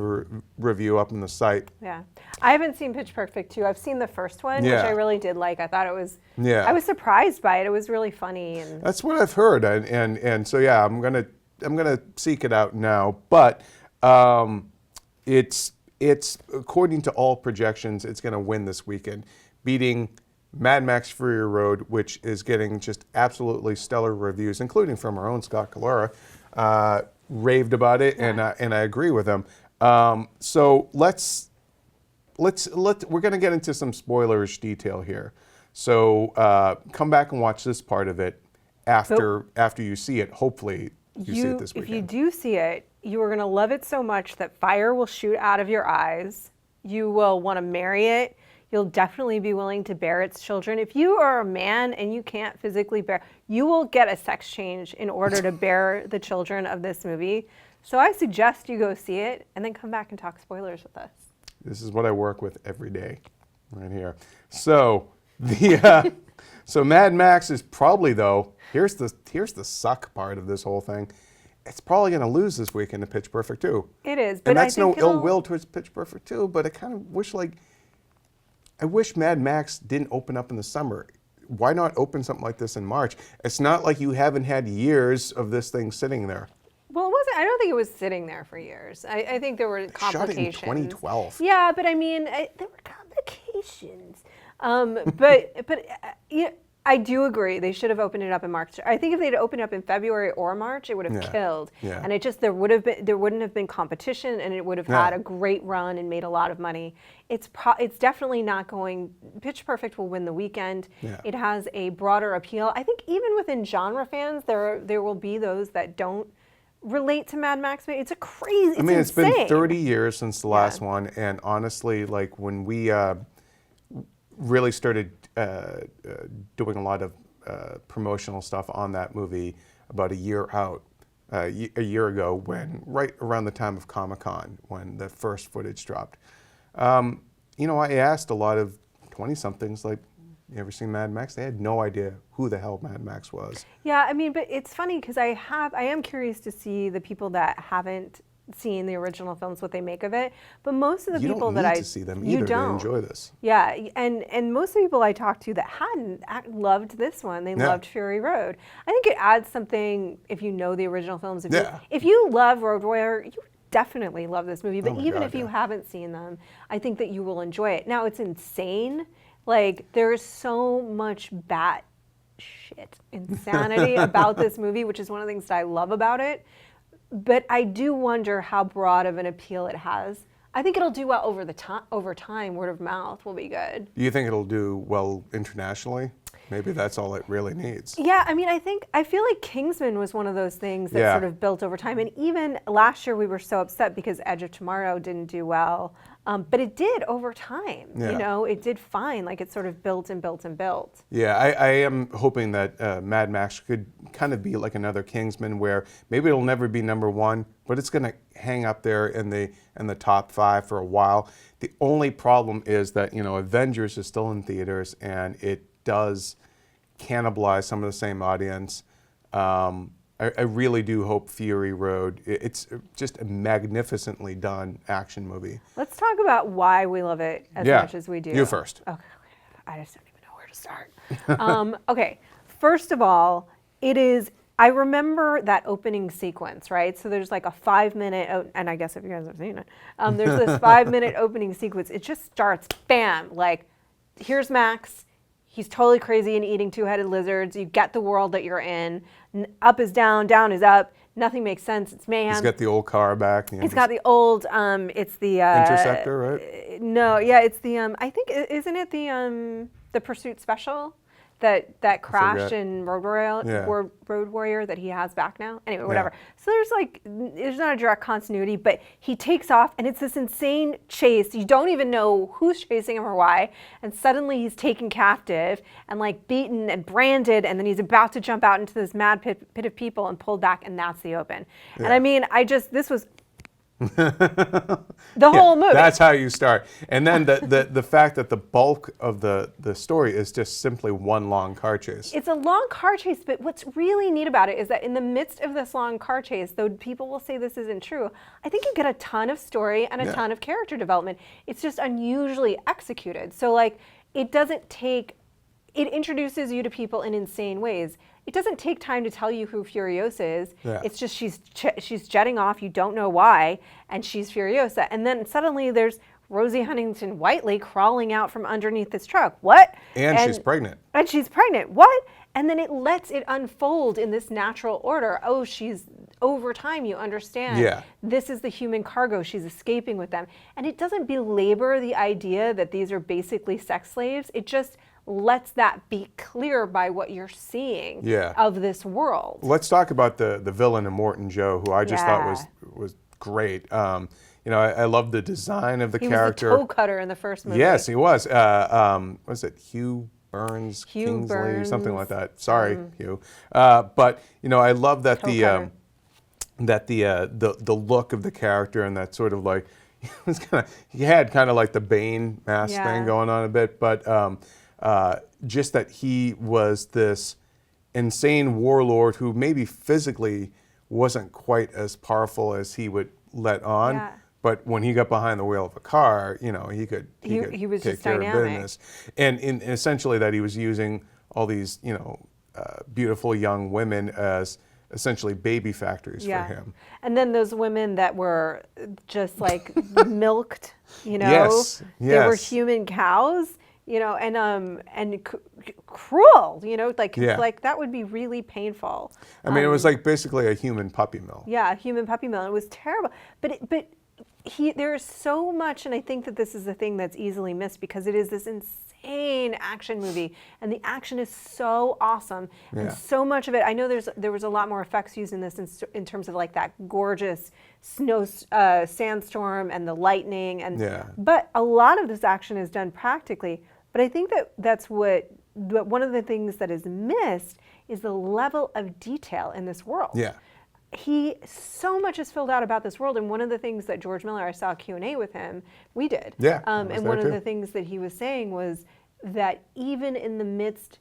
review up on the site. Yeah, I haven't seen Pitch Perfect 2. I've seen the first one, which I really did like. I thought it was. Yeah. I was surprised by it. It was really funny. And that's what I've heard, and so yeah, I'm gonna seek it out now. But it's according to all projections, it's gonna win this weekend, beating Mad Max Fury Road, which is getting just absolutely stellar reviews, including from our own Scott Calora, raved about it, and I agree with him. So let's we're going to get into some spoilerish detail here. So come back and watch this part of it after you see it. Hopefully you see it this weekend. If you do see it, you are going to love it so much that fire will shoot out of your eyes. You will want to marry it. You'll definitely be willing to bear its children. If you are a man and you can't physically bear, you will get a sex change in order to bear the children of this movie. So I suggest you go see it and then come back and talk spoilers with us. This is what I work with every day, right here. So so Mad Max is probably, though, here's the suck part of this whole thing. It's probably going to lose this weekend to Pitch Perfect 2. It is, but and that's I think no ill will towards Pitch Perfect 2, but I kind of wish, I wish Mad Max didn't open up in the summer. Why not open something like this in March? It's not like you haven't had years of this thing sitting there. Well, it wasn't. I don't think it was sitting there for years. I think there were complications. Shot it in 2012. Yeah, but I mean, there were complications. But I do agree. They should have opened it up in March. I think if they'd opened up in February or March, it would have killed. Yeah. And there wouldn't have been competition, and it would have had a great run and made a lot of money. It's definitely not going. Pitch Perfect will win the weekend. Yeah. It has a broader appeal. I think even within genre fans, there will be those that don't relate to Mad Max. It's a crazy. It's been 30 years since the last one, and honestly, when we really started doing a lot of promotional stuff on that movie about a year ago, right around the time of Comic-Con, when the first footage dropped. I asked a lot of 20-somethings, you ever seen Mad Max? They had no idea who the hell Mad Max was. Yeah, but it's funny because I am curious to see the people that haven't seen the original films, what they make of it. But most of the people that I to see them either to enjoy this. Yeah, and most of the people I talked to that hadn't loved this one. They loved Fury Road. I think it adds something if you know the original films. If you love Road Warrior, you definitely love this movie. But even if you haven't seen them, I think that you will enjoy it. Now, it's insane. There is so much bat shit insanity about this movie, which is one of the things that I love about it. But I do wonder how broad of an appeal it has. I think it'll do well over time. Word of mouth will be good. Do you think it'll do well internationally? Maybe that's all it really needs. Yeah, I feel like Kingsman was one of those things that sort of built over time. And even last year we were so upset because Edge of Tomorrow didn't do well. But it did over time. Yeah. It did fine. It sort of built and built and built. Yeah, I am hoping that Mad Max could kind of be like another Kingsman, where maybe it'll never be number one, but it's going to hang up there in the top 5 for a while. The only problem is that Avengers is still in theaters, and it does cannibalize some of the same audience. I really do hope Fury Road, it's just a magnificently done action movie. Let's talk about why we love it as much as we do. You first. Okay, I just don't even know where to start. Okay, first of all, I remember that opening sequence, right? So there's a 5-minute, and I guess if you guys have seen it, there's this 5-minute opening sequence. It just starts, bam, here's Max. He's totally crazy and eating 2-headed lizards. You get the world that you're in. Up is down, down is up. Nothing makes sense. It's mayhem. He's got the old car back. He's got the old, it's the... Interceptor, right? No, yeah, it's the, I think, isn't it the Pursuit Special? That crashed in Road Warrior that he has back now. Anyway, whatever. So there's not a direct continuity, but he takes off and it's this insane chase. You don't even know who's chasing him or why. And suddenly he's taken captive and beaten and branded, and then he's about to jump out into this mad pit of people and pulled back, and that's the open. Yeah. And this was the whole movie. That's how you start. And then the fact that the bulk of the story is just simply one long car chase. It's a long car chase, but what's really neat about it is that in the midst of this long car chase, though people will say this isn't true, I think you get a ton of story and a ton of character development. It's just unusually executed. So it introduces you to people in insane ways. It doesn't take time to tell you who Furiosa is. Yeah. It's just she's jetting off, you don't know why, and she's Furiosa. And then suddenly there's Rosie Huntington-Whiteley crawling out from underneath this truck. What? And she's pregnant. And she's pregnant. What? And then it lets it unfold in this natural order. Oh, over time you understand. This is the human cargo. She's escaping with them. And it doesn't belabor the idea that these are basically sex slaves. It just lets that be clear by what you're seeing of this world. Let's talk about the villain, Immortan Joe, who I just thought was great. I love the design of the character. He was the toe cutter in the first movie. Yes, he was. Was it Hugh Kingsley, Burns, something like that. Sorry, Hugh. But I love that the look of the character and that sort of like he had kind of like the Bane mask thing going on a bit, but just that he was this insane warlord who maybe physically wasn't quite as powerful as he would let on. Yeah. But when he got behind the wheel of a car, he could was take just care dynamic. of business. And essentially that he was using all these, beautiful young women as essentially baby factories for him. And then those women that were just like milked, Yes. They were human cows, and cruel, like that would be really painful. I mean, it was like basically a human puppy mill. Yeah, a human puppy mill. It was terrible. But there's so much, and I think that this is the thing that's easily missed because it is this insane action movie, and the action is so awesome, and so much of it. I know there was a lot more effects used in this in terms of like that gorgeous sandstorm and the lightning, but a lot of this action is done practically. But I think that's what one of the things that is missed is the level of detail in this world. Yeah. So much is filled out about this world, and one of the things that George Miller, I saw a Q&A with him, we did. Yeah, and one of the things that he was saying was that even in the midst,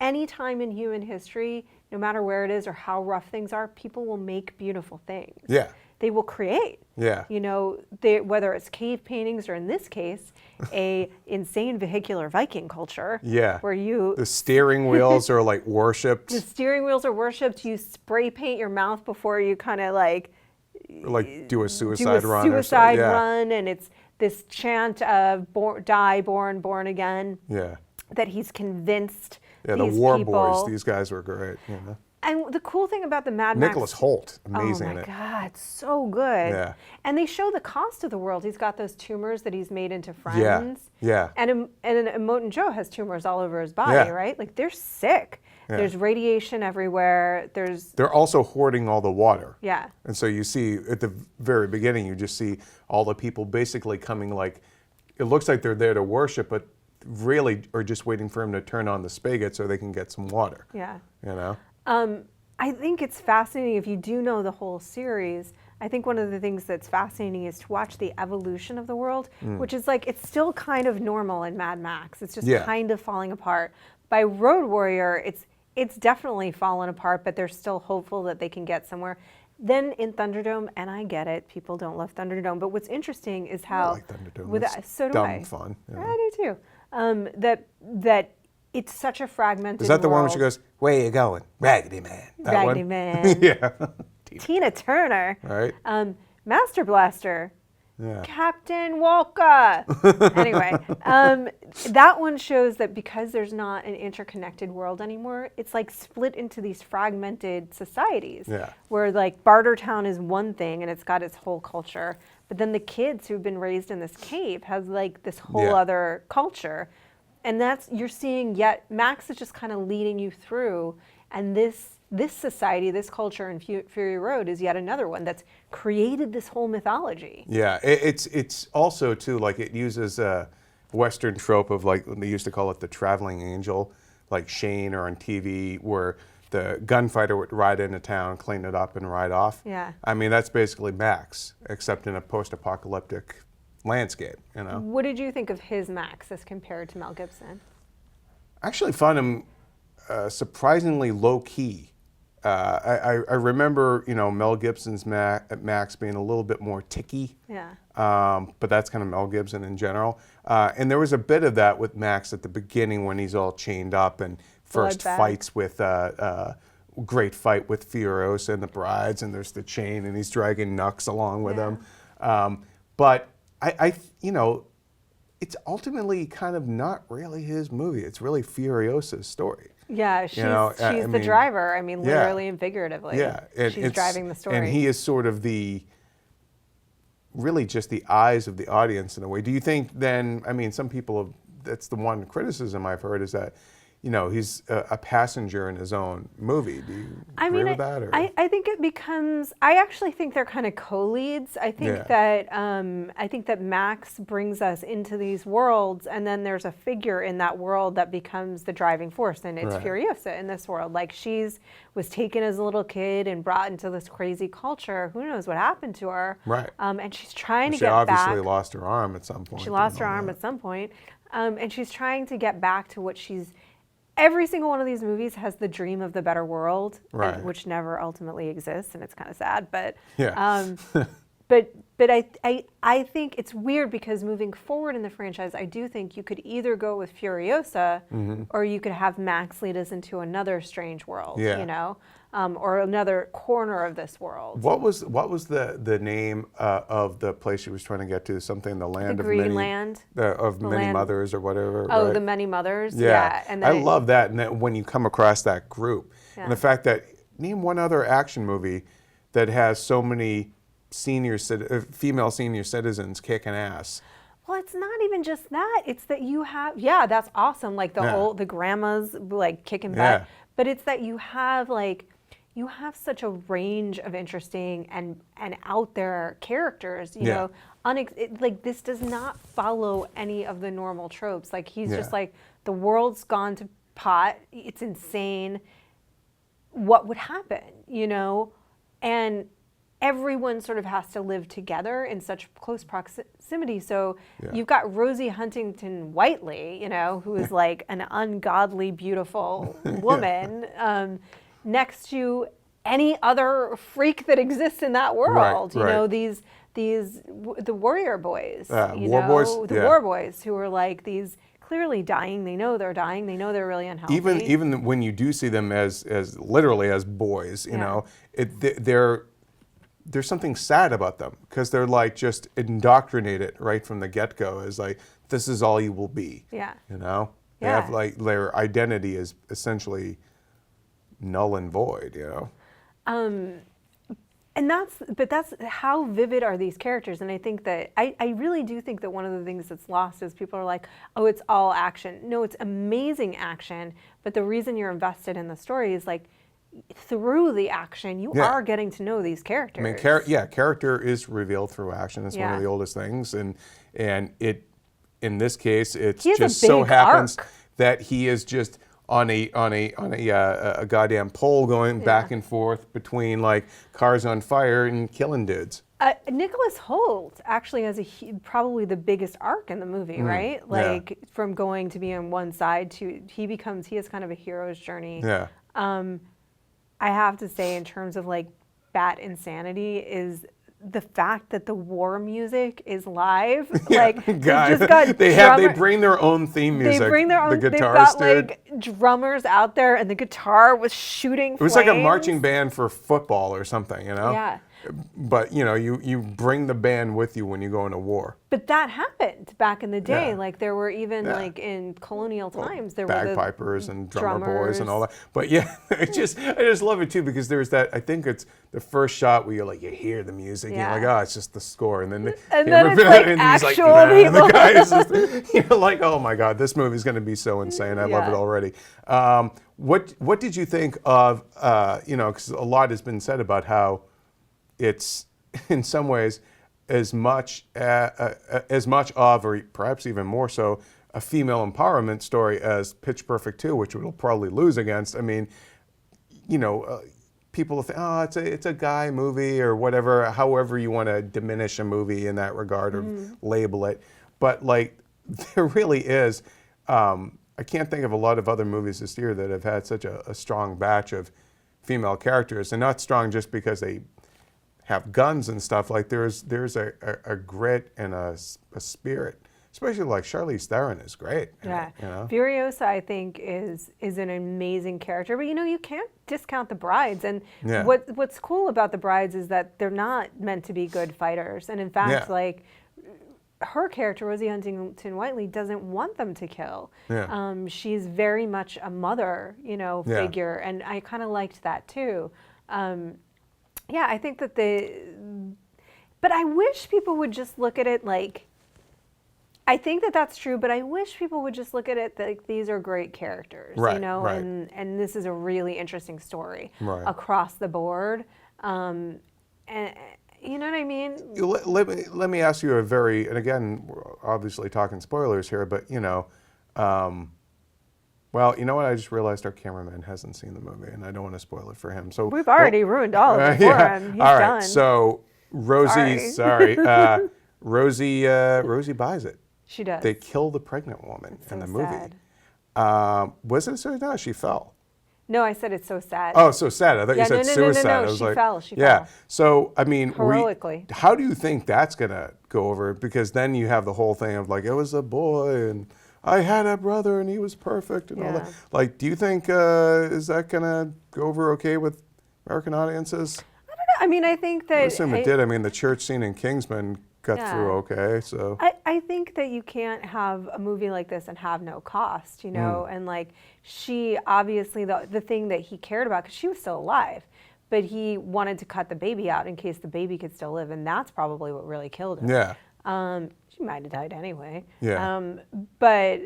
any time in human history, no matter where it is or how rough things are, people will make beautiful things. Yeah. They will create. Yeah. Whether it's cave paintings or in this case, a insane vehicular Viking culture. Yeah. Where the steering wheels are like worshipped. The steering wheels are worshipped. You spray paint your mouth before you kind of like do a suicide run. Run, and it's this chant of die, born again. Yeah. That he's convinced. Yeah, the war boys. These guys were great. And the cool thing about the Mad Max... Nicholas Hoult, amazing in it. Oh my God, so good. Yeah. And they show the cost of the world. He's got those tumors that he's made into friends. Yeah. And Emoton Joe has tumors all over his body, right? Like they're sick. Yeah. There's radiation everywhere. They're also hoarding all the water. Yeah. And so you see at the very beginning, you just see all the people basically coming like, it looks like they're there to worship, but really are just waiting for him to turn on the spigot so they can get some water. Yeah. I think it's fascinating if you do know the whole series. I think one of the things that's fascinating is to watch the evolution of the world, which is like, it's still kind of normal in Mad Max. It's just kind of falling apart. By Road Warrior, it's definitely fallen apart, but they're still hopeful that they can get somewhere. Then in Thunderdome, and I get it, people don't love Thunderdome, but what's interesting is how... I like Thunderdome. So do dumb I. Fun. I do too. That it's such a fragmented Is that the world. one where she goes, "Where you going? Raggedy Man." Raggedy Man. Yeah. Tina Turner. Right. Master Blaster. Yeah. Captain Walker. Anyway, that one shows that because there's not an interconnected world anymore, it's like split into these fragmented societies. Yeah. Where like Bartertown is one thing and it's got its whole culture, but then the kids who've been raised in this cave has like this whole other culture. And you're seeing Max is just kind of leading you through, and this society, this culture in Fury Road is yet another one that's created this whole mythology. Yeah, it's also too like it uses a Western trope of like they used to call it the traveling angel, like Shane or on TV where the gunfighter would ride into town, clean it up, and ride off. Yeah. I mean that's basically Max, except in a post-apocalyptic landscape. What did you think of his Max as compared to Mel Gibson? I actually found him surprisingly low key. I remember, Mel Gibson's Max being a little bit more ticky. Yeah. But that's kind of Mel Gibson in general. And there was a bit of that with Max at the beginning when he's all chained up and first fights with great fight with Furiosa and the brides, and there's the chain, and he's dragging Nux along with him. But I it's ultimately kind of not really his movie. It's really Furiosa's story. Yeah, she's the driver. I mean, literally and figuratively. Yeah, she's driving the story. And he is sort of really just the eyes of the audience in a way. Do you think then, I mean, some people that's the one criticism I've heard is that he's a passenger in his own movie. Do you agree with that? Or? I think it becomes. I actually think they're kind of co-leads. I think that Max brings us into these worlds, and then there's a figure in that world that becomes the driving force, and it's Furiosa in this world. Like was taken as a little kid and brought into this crazy culture. Who knows what happened to her? Right. And she's trying to get back. She obviously lost her arm at some point. She lost her arm at some point, and she's trying to get back to what she's. Every single one of these movies has the dream of the better world, which never ultimately exists, and it's kind of sad. But but I think it's weird because moving forward in the franchise, I do think you could either go with Furiosa, or you could have Max lead us into another strange world, or another corner of this world. What was the name of the place she was trying to get to? Something the land of many land of many land. Mothers or whatever. Oh, right? the many mothers. Yeah, and I love that. And then when you come across that group, and the fact that name one other action movie that has so many female senior citizens kicking ass. Well, it's not even just that. It's that you have, that's awesome. Like the grandmas like kicking butt. But it's that you have such a range of interesting and out there characters. You know, like this does not follow any of the normal tropes. Like he's just like the world's gone to pot. It's insane. What would happen? And everyone sort of has to live together in such close proximity. So you've got Rosie Huntington Whiteley, who is like an ungodly beautiful woman, next to any other freak that exists in that world. The warrior boys, war boys who are like these clearly dying. They know they're dying. They know they're really unhealthy. Even when you do see them as literally as boys, there's something sad about them because they're like just indoctrinated right from the get-go as like, this is all you will be. They have like their identity is essentially null and void. And that's how vivid are these characters. And I think that I really do think that one of the things that's lost is people are like, oh, it's all action. No, it's amazing action. But the reason you're invested in the story is like, through the action, you are getting to know these characters. I mean, character is revealed through action. It's one of the oldest things, and it in this case, it just so happens that he is just on a goddamn pole going back and forth between like cars on fire and killing dudes. Nicholas Hoult actually has probably the biggest arc in the movie, right? Like from going to be on one side to he has kind of a hero's journey. I have to say, in terms of like Bat insanity, is the fact that the war music is live. Like they bring their own theme music. They bring their own. The they've got dude. like drummers out there, and the guitar was shooting. It was flames. like a marching band for football or something, Yeah. But you bring the band with you when you go into war. But that happened back in the day. Like there were even like in colonial times there were bagpipers and drummer boys and all that. But I just love it too because there's that. I think it's the first shot where you hear the music. You're like, oh, it's just the score, and then it's like actual people. The guy is just, like, oh my God, this movie's going to be so insane. I love it already. What did you think of? Because a lot has been said about how it's in some ways as much of, or perhaps even more so, a female empowerment story as Pitch Perfect 2, which it'll probably lose against. I mean, people think, oh, it's a guy movie or whatever, however you want to diminish a movie in that regard or label it. But like, there really is. I can't think of a lot of other movies this year that have had such a strong batch of female characters, and not strong just because they have guns and stuff. Like there's a grit and a spirit, especially like Charlize Theron is great. Furiosa I think is an amazing character, but you can't discount the brides. And what's cool about the brides is that they're not meant to be good fighters, and in fact like her character Rosie Huntington Whiteley doesn't want them to kill. She's very much a mother figure, and I kind of liked that too. I think that but I wish people would just look at it like I think that that's true, but I wish people would just look at it like these are great characters, right, you know, right. and this is a really interesting story Right. across the board. And you know what I mean? Let me ask you and again, we're obviously talking spoilers here, but well, you know what? I just realized our cameraman hasn't seen the movie, and I don't want to spoil it for him. So we've already ruined all of it for him. He's all right. done. So Rosie, Rosie buys it. She does. They kill the pregnant woman in the movie. Sad. Was it so? No, she fell. No, I said it's so sad. Oh, so sad. I thought you said suicide. No. I was She like, fell. She yeah. fell. So, I mean, heroically. how do you think that's going to go over? Because then you have the whole thing of like, it was a boy and I had a brother and he was perfect and all that. Like, do you think, is that going to go over okay with American audiences? I don't know. I mean, I think that... I assume it did. I mean, the church scene in Kingsman got through okay, so... I think that you can't have a movie like this and have no cost, you know? And like, she obviously, the thing that he cared about, because she was still alive, but he wanted to cut the baby out in case the baby could still live, and that's probably what really killed her. Yeah. She might have died anyway. Yeah. But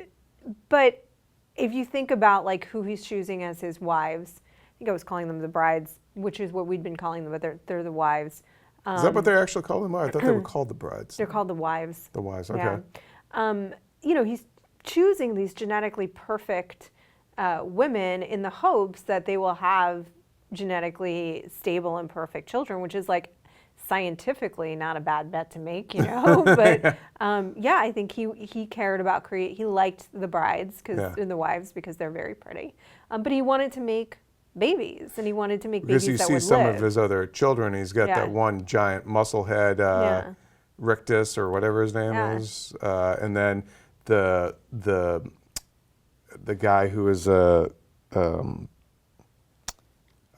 if you think about like who he's choosing as his wives, I think I was calling them the brides, which is what we'd been calling them, but they're the wives. Is that what they're actually called them? I thought they were called the brides. They're called the wives. The wives, okay. Yeah. You know, he's choosing these genetically perfect women in the hopes that they will have genetically stable and perfect children, which is like scientifically not a bad bet to make, you know. But yeah, I think he cared about he liked the brides and the wives because they're very pretty. But he wanted to make babies, and he wanted to make babies that would live. Because he sees some of his other children. He's got that one giant muscle head, Rictus or whatever his name is, and then the guy who is the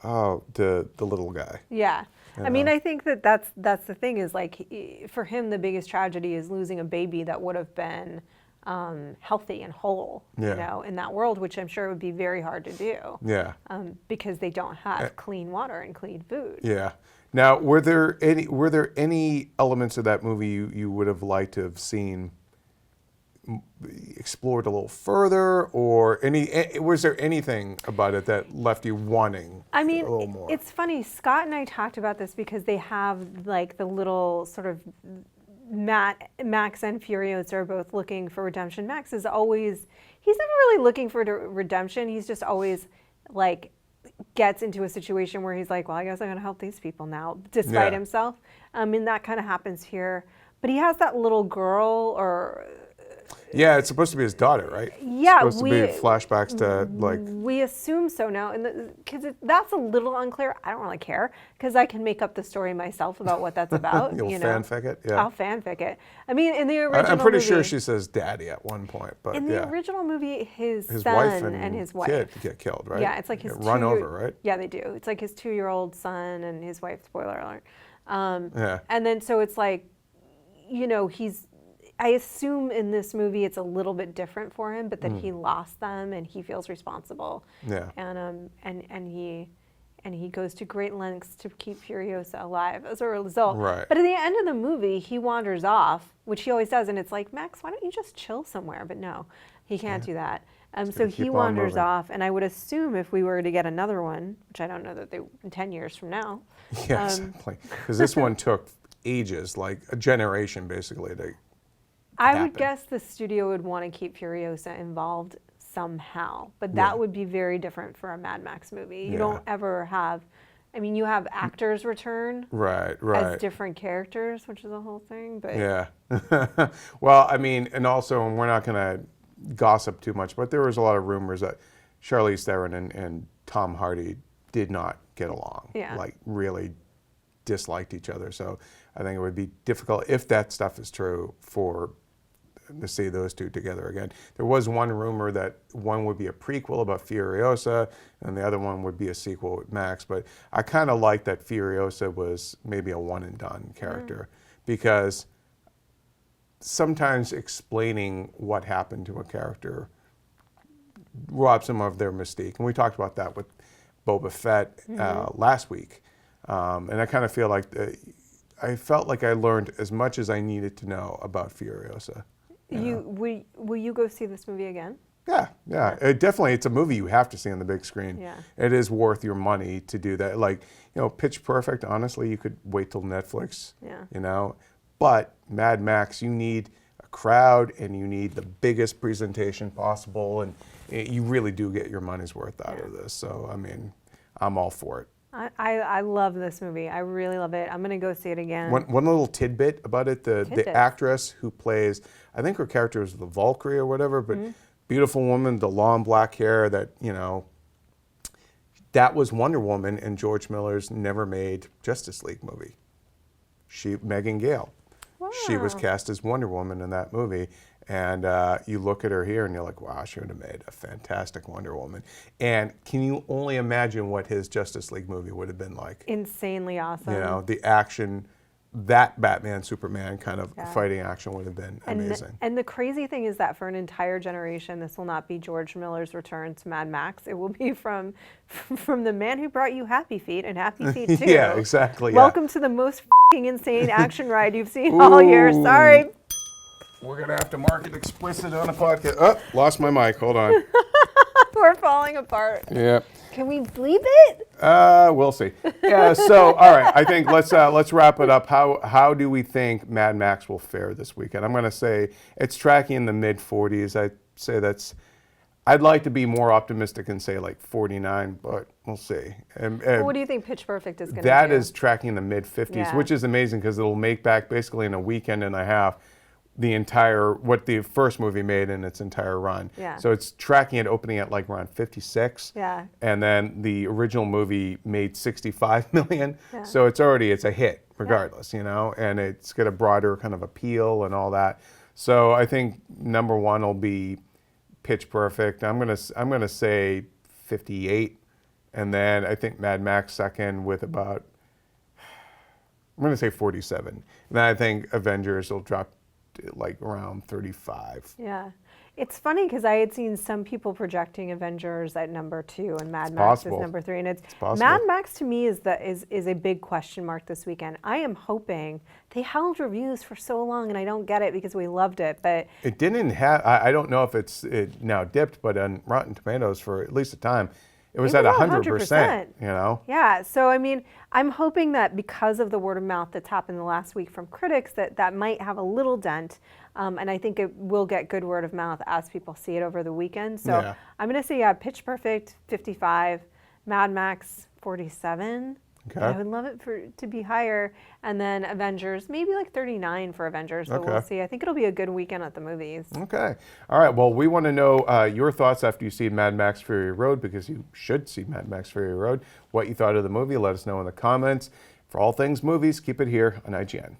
little guy. Yeah. I mean, I think that's the thing is like for him the biggest tragedy is losing a baby that would have been healthy and whole, you know, in that world, which I'm sure would be very hard to do. Yeah. Because they don't have clean water and clean food. Yeah. Now, were there any elements of that movie you would have liked to have seen explored a little further, or was there anything about it that left you wanting a little more? It's funny. Scott and I talked about this because they have like the little sort of Max and Furiosa are both looking for redemption. Max is always, he's never really looking for redemption. He's just always like gets into a situation where he's like, well, I guess I'm going to help these people now, despite himself. And that kind of happens here. But he has that little girl Yeah, it's supposed to be his daughter, right? Yeah, it's supposed to be flashbacks to like. We assume so now, and because that's a little unclear. I don't really care because I can make up the story myself about what that's about. You'll fanfic it, yeah. I'll fanfic it. I mean, in the original, I'm pretty movie, sure she says "daddy" at one point, but in the original movie, his son wife and his wife kid get killed, right? Yeah, it's like his run over, right? Yeah, they do. It's like his 2-year-old son and his wife. Spoiler alert. Yeah. And then so it's like, you know, I assume in this movie it's a little bit different for him, but that he lost them and he feels responsible. Yeah. And he goes to great lengths to keep Furiosa alive as a result. Right. But at the end of the movie, he wanders off, which he always does, and it's like, Max, why don't you just chill somewhere? But no, he can't do that. So he wanders off, and I would assume if we were to get another one, which I don't know that in 10 years from now. Yeah, exactly. Because this one took ages, like a generation basically to I would guess the studio would want to keep Furiosa involved somehow, but that would be very different for a Mad Max movie. You don't ever have, I mean, you have actors return as different characters, which is a whole thing. But yeah. Well, I mean, and also, and we're not going to gossip too much, but there was a lot of rumors that Charlize Theron and Tom Hardy did not get along. Yeah. Like really disliked each other. So I think it would be difficult, if that stuff is true, to see those two together again. There was one rumor that one would be a prequel about Furiosa and the other one would be a sequel with Max, but I kind of like that Furiosa was maybe a one and done character because sometimes explaining what happened to a character robs them of their mystique. And we talked about that with Boba Fett last week. And I kind of feel like I felt like I learned as much as I needed to know about Furiosa. Will you go see this movie again? Yeah. Definitely, it's a movie you have to see on the big screen. Yeah. It is worth your money to do that. Like, Pitch Perfect, honestly, you could wait till Netflix. Yeah. But Mad Max, you need a crowd and you need the biggest presentation possible, and you really do get your money's worth out of this. So, I mean, I'm all for it. I love this movie. I really love it. I'm going to go see it again. One little tidbit about it, the actress who plays, I think her character is the Valkyrie or whatever, but beautiful woman, the long black hair that, that was Wonder Woman in George Miller's never made Justice League movie. Megan Gale. Wow. She was cast as Wonder Woman in that movie. And you look at her here and you're like, wow, she would have made a fantastic Wonder Woman. And can you only imagine what his Justice League movie would have been like? Insanely awesome. The action, that Batman, Superman kind of fighting action would have been amazing. And the crazy thing is that for an entire generation, this will not be George Miller's return to Mad Max. It will be from the man who brought you Happy Feet and Happy Feet 2. Yeah, exactly. Welcome to the most insane action ride you've seen all year. Sorry. We're going to have to mark it explicit on a podcast. Oh, lost my mic. Hold on. We're falling apart. Yeah. Can we bleep it? We'll see. Yeah, so, all right. I think let's wrap it up. How do we think Mad Max will fare this weekend? I'm going to say it's tracking in the mid-40s. I'd say I'd like to be more optimistic and say like 49, but we'll see. What do you think Pitch Perfect is going to do? That is tracking in the mid-50s, which is amazing because it'll make back basically in a weekend and a half what the first movie made in its entire run. Yeah. So it's tracking it opening at like around 56. Yeah. And then the original movie made 65 million. Yeah. So it's a hit regardless, and it's got a broader kind of appeal and all that. So I think number one will be Pitch Perfect. I'm gonna say 58, and then I think Mad Max second with about, I'm gonna say 47. And then I think Avengers will drop like around 35. Yeah. It's funny because I had seen some people projecting Avengers at number 2 and Mad Max is number 3. And it's Mad Max to me is a big question mark this weekend. I am hoping they held reviews for so long and I don't get it because we loved it, but it didn't have, I don't know if it now dipped, but on Rotten Tomatoes for at least a time, it was at 100%, Yeah, so I mean, I'm hoping that because of the word of mouth that's happened the last week from critics, that might have a little dent, and I think it will get good word of mouth as people see it over the weekend. So I'm going to say, Pitch Perfect, 55, Mad Max, 47. Okay. I would love it to be higher, and then Avengers, maybe like 39 for Avengers, but we'll see. I think it'll be a good weekend at the movies. Okay. All right, well, we want to know your thoughts after you see Mad Max Fury Road, because you should see Mad Max Fury Road. What you thought of the movie, let us know in the comments. For all things movies, keep it here on IGN.